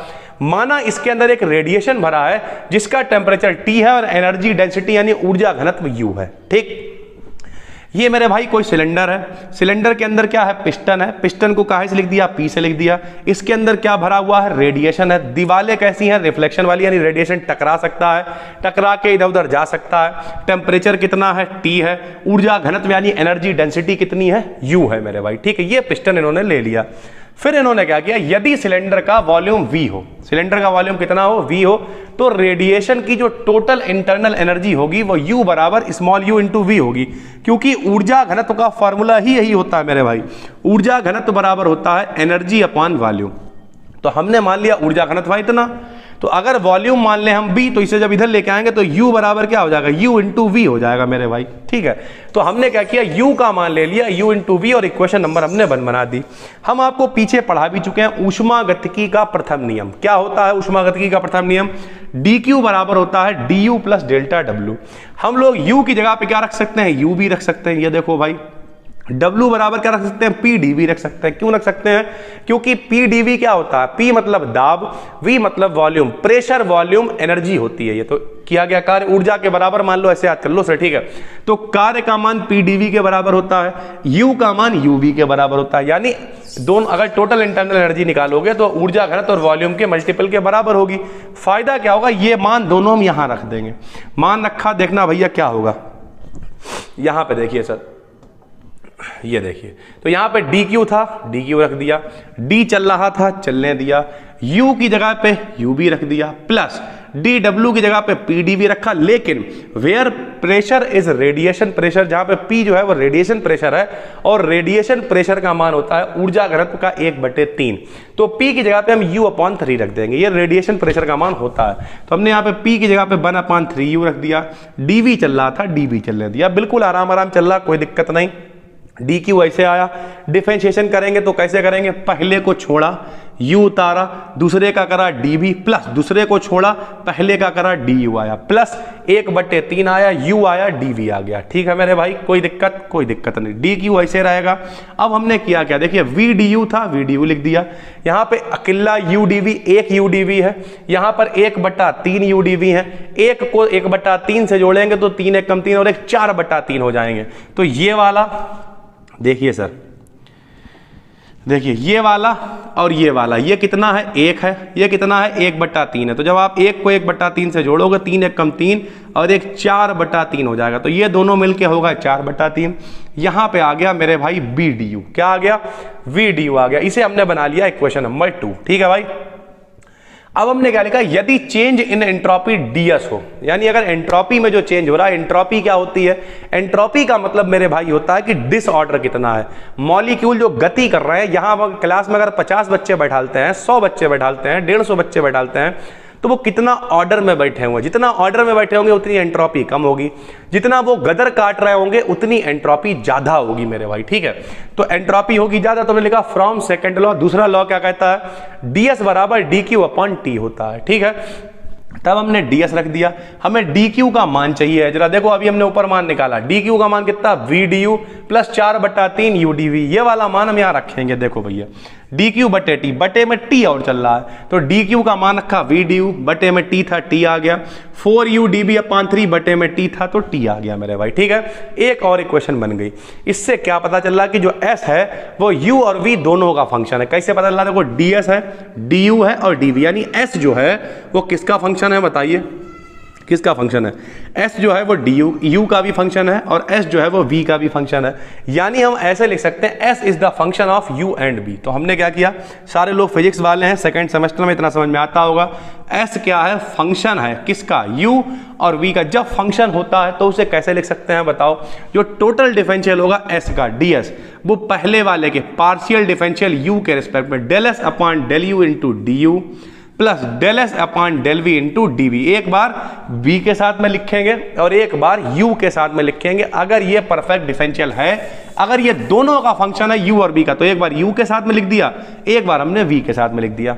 माना इसके अंदर एक रेडिएशन भरा है जिसका टेम्परेचर T है और एनर्जी डेंसिटी यानी ऊर्जा घनत्व U है। ठीक, ये मेरे भाई कोई सिलेंडर है, सिलेंडर के अंदर क्या है, पिस्टन है, पिस्टन को काहे से लिख दिया, पी से लिख दिया। इसके अंदर क्या भरा हुआ है, रेडिएशन है। दीवारें कैसी हैं, रिफ्लेक्शन वाली, यानी रेडिएशन टकरा सकता है, टकरा के इधर उधर जा सकता है। टेम्परेचर कितना है, T है। ऊर्जा घनत्व यानी एनर्जी डेंसिटी कितनी है, U है मेरे भाई, ठीक है। ये पिस्टन इन्होंने ले लिया। फिर इन्होंने क्या किया, यदि सिलेंडर का वॉल्यूम V हो, सिलेंडर का वॉल्यूम कितना हो, V हो, तो रेडिएशन की जो टोटल इंटरनल एनर्जी होगी वो U बराबर स्मॉल u इंटू V होगी, क्योंकि ऊर्जा घनत्व का फॉर्मूला ही यही होता है मेरे भाई। ऊर्जा घनत्व बराबर होता है एनर्जी अपॉन वॉल्यूम। तो हमने मान लिया ऊर्जा घनत्व इतना, तो अगर वॉल्यूम मान लें हम V, तो इसे जब इधर लेके आएंगे तो U बराबर क्या हो जाएगा, U इंटू V हो जाएगा मेरे भाई, ठीक है। तो हमने क्या किया, U का मान ले लिया, U इंटू V, और इक्वेशन नंबर हमने बना दी। हम आपको पीछे पढ़ा भी चुके हैं ऊष्मागतिकी का प्रथम नियम। क्या होता है ऊष्मागतिकी का प्रथम नियम, dQ बराबर होता है du प्लस डेल्टा W। हम लोग U की जगह पे क्या रख सकते हैं, U भी रख सकते हैं। ये देखो भाई, W बराबर क्या रख सकते हैं, PdV रख सकते हैं। क्यों रख सकते हैं, क्योंकि PdV क्या होता है, P मतलब दाब, V मतलब वॉल्यूम, प्रेशर वॉल्यूम एनर्जी होती है। ये तो किया गया कार्य ऊर्जा के बराबर मान लो, ऐसे याद कर लो सर, ठीक है। तो कार्य का मान PdV के बराबर होता है, U का मान UV के बराबर होता है, यानी दोनों अगर टोटल इंटरनल एनर्जी निकालोगे तो ऊर्जा घनत्व और वॉल्यूम के मल्टीपल के बराबर होगी। फायदा क्या होगा, ये मान दोनों हम यहां रख देंगे। मान रखा, देखना भैया क्या होगा, यहां पे देखिए सर, ये देखिए, तो यहां पे dQ था, dQ रख दिया, D चल रहा था, चलने दिया, U की जगह पे UV रख दिया, प्लस dW की जगह पे PdV रखा। लेकिन where pressure is radiation pressure, जहां पे P जो है वो रेडिएशन प्रेशर है, और रेडिएशन प्रेशर का मान होता है ऊर्जा घनत्व का 1/3। तो P की जगह पे हम U/3 रख देंगे, ये रेडिएशन प्रेशर का मान होता है। तो हमने यहाँ पे P की जगह पे 1/3U रख दिया, dV चल रहा था, dV चलने दिया, बिल्कुल आराम आराम चल रहा, कोई दिक्कत नहीं। dQ ऐसे आया, डिफरेंशिएशन करेंगे तो कैसे करेंगे, पहले को छोड़ा, U उतारा, दूसरे का करा dV, प्लस दूसरे को छोड़ा, पहले का करा du आया, प्लस 1/3 आया, U आया, dV आ गया, ठीक है मेरे भाई, कोई दिक्कत नहीं। dQ ऐसे रहेगा। अब हमने किया क्या, देखिए VDU था, VDU लिख दिया, यहाँ पे अकेला UDV, एक UDV है, यहाँ पर 1/3 UDV है, एक को 1/3 से जोड़ेंगे तो 3 1 कम 3 और 1 4/3 हो जाएंगे। तो ये वाला देखिए सर, देखिए ये वाला और ये वाला, ये कितना है, 1 है, ये कितना है, 1/3 है। तो जब आप 1 को 1/3 से जोड़ोगे, 3 1 कम 3 और 1 4/3 हो जाएगा। तो ये दोनों मिलके होगा 4/3। यहां पे आ गया मेरे भाई VDU, क्या आ गया, VDU आ गया। इसे हमने बना लिया इक्वेशन नंबर 2, ठीक है भाई। अब हमने क्या लिखा, यदि चेंज इन एंट्रोपी ds हो, यानी अगर एंट्रोपी में जो चेंज हो रहा है, एंट्रोपी क्या होती है, एंट्रोपी का मतलब मेरे भाई होता है कि डिसऑर्डर कितना है, मॉलिक्यूल जो गति कर रहे हैं। यहां क्लास में अगर 50 बच्चे बैठालते हैं, 100 बच्चे बैठालते हैं, 150 बच्चे बैठालते हैं, तो वो कितना ऑर्डर में बैठे होंगे, जितना ऑर्डर में बैठे होंगे उतनी एंट्रोपी कम होगी, जितना वो गदर काट रहे होंगे उतनी एंट्रोपी ज्यादा होगी मेरे भाई, ठीक है। तो एंट्रोपी होगी ज्यादा, तो हमने लिखा फ्रॉम सेकंड लॉ। दूसरा लॉ क्या कहता है, ds बराबर dQ/T होता है, ठीक है। तब हमने ds रख दिया, हमें dQ का मान चाहिए। जरा देखो, अभी हमने ऊपर मान निकाला, dQ का मान कितना, VDU प्लस 4/3 UDV, ये वाला मान हम यहां रखेंगे। देखो भैया, dQ/T, बटे में T और चल रहा है, तो dQ का मान रखा VDU, बटे में T था, T आ गया, 4UdV/3 बटे में T था, तो T आ गया मेरे भाई, ठीक है। एक और इक्वेशन बन गई। इससे क्या पता चल रहा कि जो S है वो U और V दोनों का फंक्शन है। कैसे पता चल रहा, देखो ds है, du है और dv, यानी S जो है वो किसका फंक्शन है, बताइए किसका फंक्शन है, S जो है वो du का भी फंक्शन है और S जो है वो V का भी फंक्शन है। यानी हम ऐसे लिख सकते हैं S is the function of U and V। तो हमने क्या किया, सारे लोग फिजिक्स वाले हैं, सेकंड सेमेस्टर में इतना समझ में आता होगा। S क्या है, फंक्शन है किसका, U और V का। जब फंक्शन होता है तो उसे कैसे लिख सकते हैं बताओ, जो टोटल डिफरेंशियल होगा S का, ds, वो पहले वाले के पार्शियल डिफरेंशियल U के रिस्पेक्ट में ∂S/∂U into du plus ∂S/∂V into dV। एक बार V के साथ में लिखेंगे और एक बार U के साथ में लिखेंगे। अगर ये परफेक्ट डिफरेंशियल है, अगर ये दोनों का फंक्शन है U और V का, तो एक बार U के साथ में लिख दिया, एक बार हमने V के साथ में लिख दिया।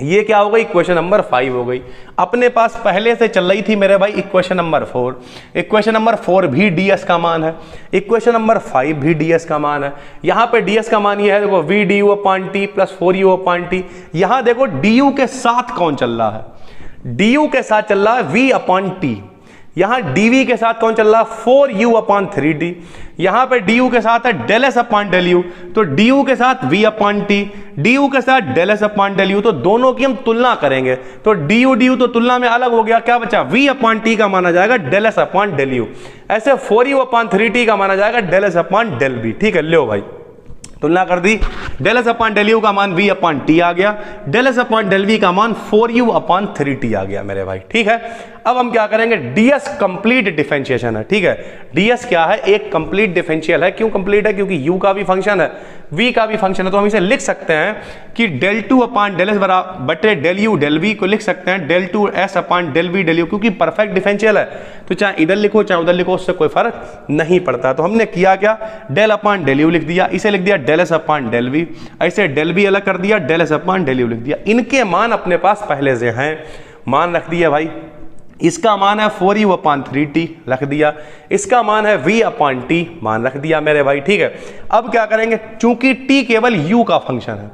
ये क्या हो गई, इक्वेशन नंबर 5 हो गई। अपने पास पहले से चल रही थी मेरे भाई इक्वेशन नंबर 4। इक्वेशन नंबर 4 भी ds का मान है, इक्वेशन नंबर 5 भी ds का मान है। यहां पे ds का मान ये है, देखो VDU/T प्लस 4U/T। यहां देखो du के साथ कौन चल रहा है, du के साथ चल रहा है V/T। यहां dv के साथ कौन चल रहा है 4u अपॉन 3t, यहां पे du के साथ है del S upon del U, तो du के साथ v अपॉन टी, du के साथ del S upon del U, तो दोनों की हम तुलना करेंगे तो du तो तुलना में अलग हो गया, क्या बचा v अपॉन टी का माना जाएगा del S upon del U, ऐसे 4u अपॉन 3t का माना जाएगा del S upon del v। ठीक है, लो भाई तुलना कर दी, del S upon del U का मान v अपॉन टी आ गया, del S upon del v का मान 4u अपॉन 3t आ गया मेरे भाई। ठीक है, अब हम क्या करेंगे, ds कंप्लीट डिफरेंशिएशन है। ठीक है, ds क्या है, एक कंप्लीट डिफरेंशियल है। क्यों कंप्लीट है, क्योंकि u का भी फंक्शन है v का भी फंक्शन है, तो हम इसे लिख सकते हैं कि del two upon del S बराबर बटे डेल यू डेल v को लिख सकते हैं del two S upon del v del U, क्योंकि परफेक्ट डिफरेंशियल है, तो चाहे इधर लिखो चाहे उधर लिखो उससे कोई फर्क नहीं पड़ता। तो हमने किया क्या, डेल अपॉन डेल यू लिख दिया, इसे लिख दिया del S upon del v, ऐसे डेल v अलग कर दिया, del S upon del U लिख दिया। इनके मान अपने पास पहले से हैं, मान रख दिया भाई, इसका मान है 4u अपॉन 3t रख दिया, इसका मान है v अपॉन t मान रख दिया मेरे भाई। ठीक है, अब क्या करेंगे, चूंकि t केवल u का फंक्शन है,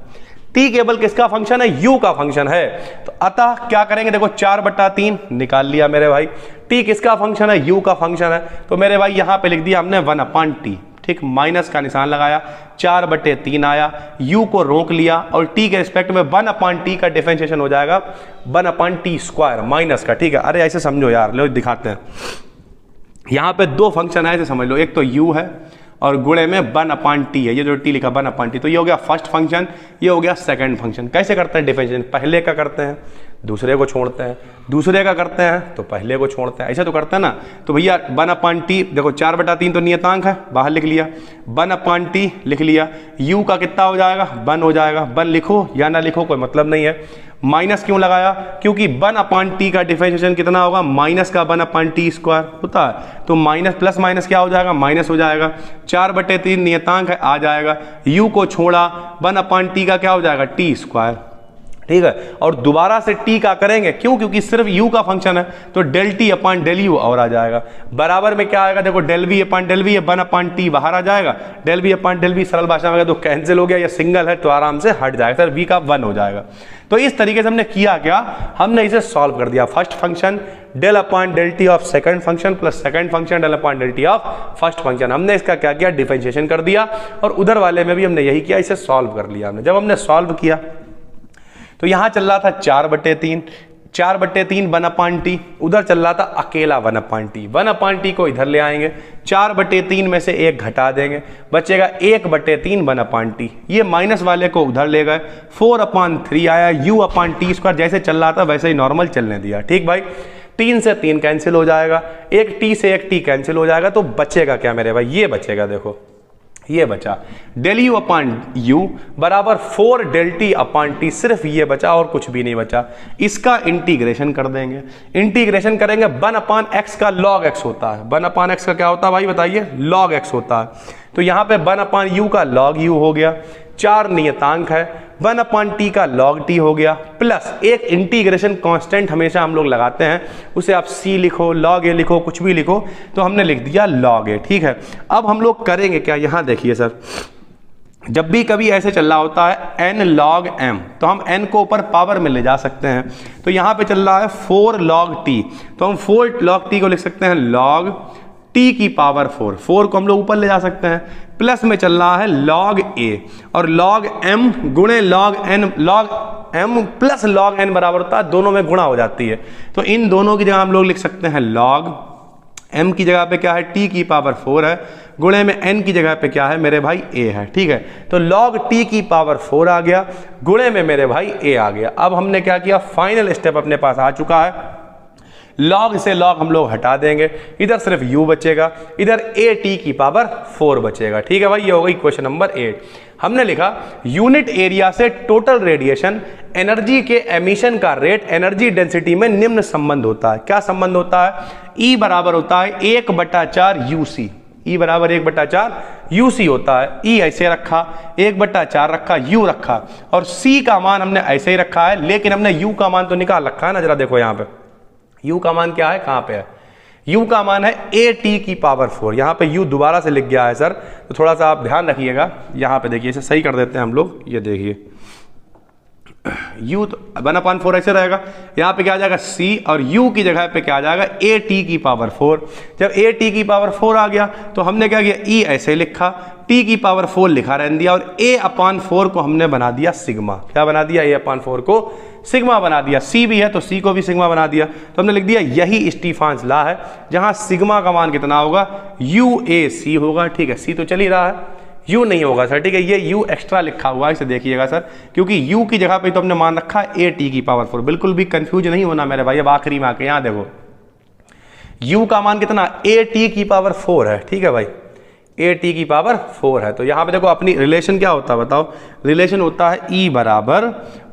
t केवल किसका फंक्शन है, u का फंक्शन है, तो अतः क्या करेंगे, देखो 4/3 निकाल लिया मेरे भाई, t किसका फंक्शन है, u का फंक्शन है, तो मेरे भाई यहां पे लिख दिया हमने 1 अपॉन t। ठीक, माइनस का निशान लगाया, 4/3 आया, u को रोक लिया और t के रिस्पेक्ट में 1 अपॉन t का डिफरेंशिएशन हो जाएगा 1 अपॉन टी स्क्वायर माइनस का। ठीक है, अरे ऐसे समझो यार, लो दिखाते हैं, यहां पे दो फंक्शन है, ऐसे समझ लो, एक तो u है और गुणे में 1 अपॉन टी है, ये जो टी लिखा 1 अपॉन टी, तो ये हो गया फर्स्ट फंक्शन, ये हो गया सेकंड फंक्शन। कैसे करते हैं डिफरेंशिएशन, पहले का करते हैं दूसरे को छोड़ते हैं, दूसरे का करते हैं तो पहले को छोड़ते हैं, ऐसे तो करते हैं ना। तो भैया 1 अपॉन टी, देखो 4/3 तो नियतांक है, बाहर लिख लिया, 1 अपॉन टी लिख लिया, u का कितना हो जाएगा 1 हो जाएगा, 1 लिखो या ना लिखो कोई मतलब नहीं है। माइनस क्यों लगाया, क्योंकि 1 अपॉन टी का डिफरेंशिएशन कितना होगा, माइनस का 1 अपॉन टी स्क्वायर होता है, तो माइनस प्लस माइनस क्या हो जाएगा, माइनस हो जाएगा। 4/3 नियतांक है, आ जाएगा, u को छोड़ा, 1 अपॉन टी का क्या हो जाएगा टी स्क्वायर। ठीक है, और दोबारा से t का करेंगे, क्यों, क्योंकि सिर्फ u का फंक्शन है, तो del T upon del U और आ जाएगा, बराबर में क्या आएगा, देखो डेल v अपॉन डेल v, 1 अपॉन टी बाहर आ जाएगा, डेल v अपॉन डेल v सरल भाषा में तो कैंसिल हो गया, या सिंगल है तो आराम से हट जाएगा, सर v का 1 हो जाएगा। तो इस तरीके से हमने किया क्या, हमने इसे सॉल्व कर दिया, first function del upon del t of second function plus second function del upon del t of first function, हमने इसका क्या किया, डिफरेंशिएशन कर दिया, और उधर वाले में भी हमने यही किया, इसे सॉल्व कर लिया हमने। जब हमने सॉल्व किया तो यहां चल रहा था 4/3, 4/3 1 अपॉन टी, उधर चल रहा था अकेला 1 अपॉन टी, 1 अपॉन टी को इधर ले आएंगे, 4/3 में से 1 घटा देंगे, बचेगा 1/3 1 अपॉन टी, ये माइनस वाले को उधर ले गए, 4/3 आया, u अपॉन टी स्क्वायर जैसे चल रहा था वैसे ही नॉर्मल चलने दिया। ठीक भाई, 3 से 3 कैंसिल हो जाएगा, एक टी से एक टी कैंसिल हो जाएगा, तो बचेगा क्या मेरे भाई, ये बचेगा, देखो ये बचा डेल यू अपॉन यू बराबर 4 डेल टी अपॉन टी, सिर्फ ये बचा और कुछ भी नहीं बचा। इसका इंटीग्रेशन कर देंगे, इंटीग्रेशन करेंगे 1 अपॉन एक्स का लॉग एक्स होता है, 1 अपॉन एक्स का क्या होता है भाई बताइए, लॉग एक्स होता है, तो यहां पे 1 अपॉन यू का लॉग यू हो गया, 4 नियतांक है, 1 अपॉन टी का लॉग टी हो गया, प्लस एक इंटीग्रेशन कांस्टेंट हमेशा हम लोग लगाते हैं, उसे आप सी लिखो, लॉग ए लिखो, कुछ भी लिखो, तो हमने लिख दिया लॉग ए। ठीक है, अब हम लोग करेंगे क्या, यहां देखिए सर, जब भी कभी ऐसे चल रहा होता है n log m, तो हम n को ऊपर पावर में ले जा सकते हैं, तो यहां पे चल रहा है 4 log t, तो हम 4 log t को लिख सकते हैं log t की पावर 4, 4 को हम लोग ऊपर ले जा सकते हैं, प्लस में चल रहा है log a, और log m गुणे log n, log m plus log n बराबर होता है, दोनों में गुणा हो जाती है, तो इन दोनों की जगह हम लोग लिख सकते हैं log m की जगह पे क्या है, t की पावर 4 है, गुणे में n की जगह पे क्या है मेरे भाई a है। ठीक है, तो log t की पावर 4 आ गया, गुणे में मेरे भाई a आ गया। अब हमने क्या किया, फाइनल स्टेप अपने पास आ चुका है, log से log हम लोग हटा देंगे, इधर सिर्फ u बचेगा, इधर a t की पावर 4 बचेगा। ठीक है भाई, ये हो गई क्वेश्चन नंबर 8। हमने लिखा यूनिट एरिया से टोटल रेडिएशन एनर्जी के एमिशन का रेट एनर्जी डेंसिटी में निम्न संबंध होता है। क्या संबंध होता है, E बराबर होता है 1/4 UC, E बराबर 1/4 UC होता है। E ऐसे रखा, 1/4 रखा, U रखा, और C का मान हमने ऐसे ही रखा है, लेकिन हमने U का मान तो निकाल रखा है ना, जरा देखो यहाँ पे U का मान क्या है, कहाँ पे है, U का मान है AT की पावर 4, यहाँ पे U दोबारा से लिख गया है सर, तो थोड़ा सा आप ध्यान रखिएगा, यहाँ पे देखिए इसे सही कर देते हैं हम लोग, ये देखिए u तो 1/4 ऐसे रहेगा, यहाँ पे क्या आ जाएगा c और u की जगह पे क्या आ जाएगा a t की पावर 4। जब a t की पावर 4 आ गया तो हमने क्या किया, e ऐसे लिखा, t की पावर 4 लिखा रहने दिया और a/4 को हमने बना दिया सिग्मा। क्या बना दिया, a/4 को सिग्मा बना दिया। c भी है तो c को भी सिग्मा बना दिया। तो हमने लिख दिया यही स्टीफान्स लॉ है, जहां सिग्मा का मान कितना होगा, UAC होगा। ठीक है, c तो चल ही रहा है, u नहीं होगा सर। ठीक है, ये u एक्स्ट्रा लिखा हुआ है, इसे देखिएगा सर, क्योंकि u की जगह पे तो हमने मान रखा a t की पावर 4। बिल्कुल भी कंफ्यूज नहीं होना मेरे भाई। अब आखिरी में आके यहाँ देखो, u का मान कितना, a t की पावर 4 है। ठीक है भाई, a t की पावर 4 है। तो यहाँ पे देखो अपनी रिलेशन क्या होता है बताओ, रिलेशन होता है e बराबर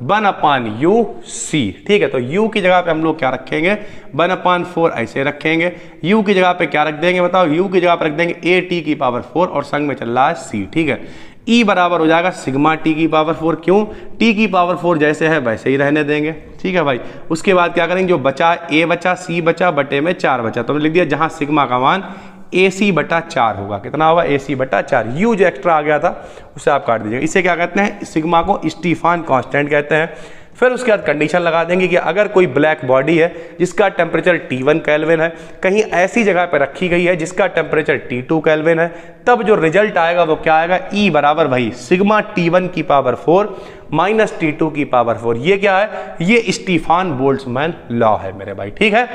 1/UC। ठीक है, तो u की जगह पे हम लोग क्या रखेंगे, 1/4 ऐसे रखेंगे। u की जगह पे क्या रख देंगे बताओ, u की जगह पे रख देंगे a t की पावर 4 और संग में चल रहा है c। ठीक है, e बराबर हो जाएगा सिग्मा t की पावर 4। क्यों, t की पावर 4 जैसे है वैसे ही रहने देंगे। ठीक है भाई, उसके बाद क्या करेंगे, जो बचा a बचा, c बचा, बटे में 4 बचा, तो हमने लिख दिया जहां सिग्मा का मान AC/4 होगा। कितना होगा, AC/4। u जो एक्स्ट्रा आ गया था उसे आप काट दीजिएगा। इसे क्या कहते हैं, सिग्मा को स्टीफान कांस्टेंट कहते हैं। फिर उसके बाद कंडीशन लगा देंगे कि अगर कोई ब्लैक बॉडी है जिसका टेम्परेचर T1 केल्विन है, कहीं ऐसी जगह पर रखी गई है जिसका टेम्परेचर T2 केल्विन है, तब जो रिजल्ट आएगा वो क्या आएगा, E बराबर भाई सिग्मा T1 की पावर 4 माइनस T2 की पावर 4। ये क्या है, ये स्टीफान बोल्ट्जमैन लॉ है मेरे भाई। ठीक है,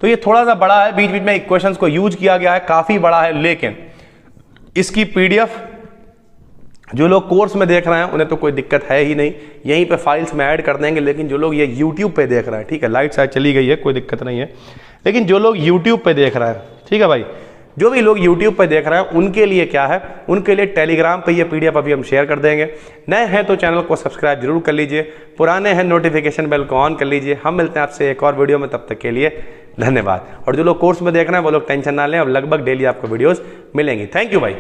तो ये थोड़ा सा बड़ा है, बीच बीच में इक्वेशंस को यूज किया गया है, काफी बड़ा है, लेकिन इसकी पीडीएफ जो लोग कोर्स में देख रहे हैं उन्हें तो कोई दिक्कत है ही नहीं, यहीं पे फाइल्स में ऐड कर देंगे। लेकिन जो लोग ये यूट्यूब पे देख रहे हैं, ठीक है, लाइट शायद चली गई है, कोई दिक्कत नहीं है, लेकिन जो लोग यूट्यूब पे देख रहे हैं, ठीक है भाई, जो भी लोग YouTube पे देख रहे हैं उनके लिए क्या है, उनके लिए टेलीग्राम पे ये पीडीएफ अभी हम शेयर कर देंगे। नए हैं तो चैनल को सब्सक्राइब जरूर कर लीजिए, पुराने हैं नोटिफिकेशन बेल को ऑन कर लीजिए। हम मिलते हैं आपसे एक और वीडियो में, तब तक के लिए धन्यवाद। और जो लोग कोर्स में देख रहे हैं वो लोग टेंशन ना लें, अब लगभग डेली आपको वीडियोस मिलेंगी। थैंक यू भाई।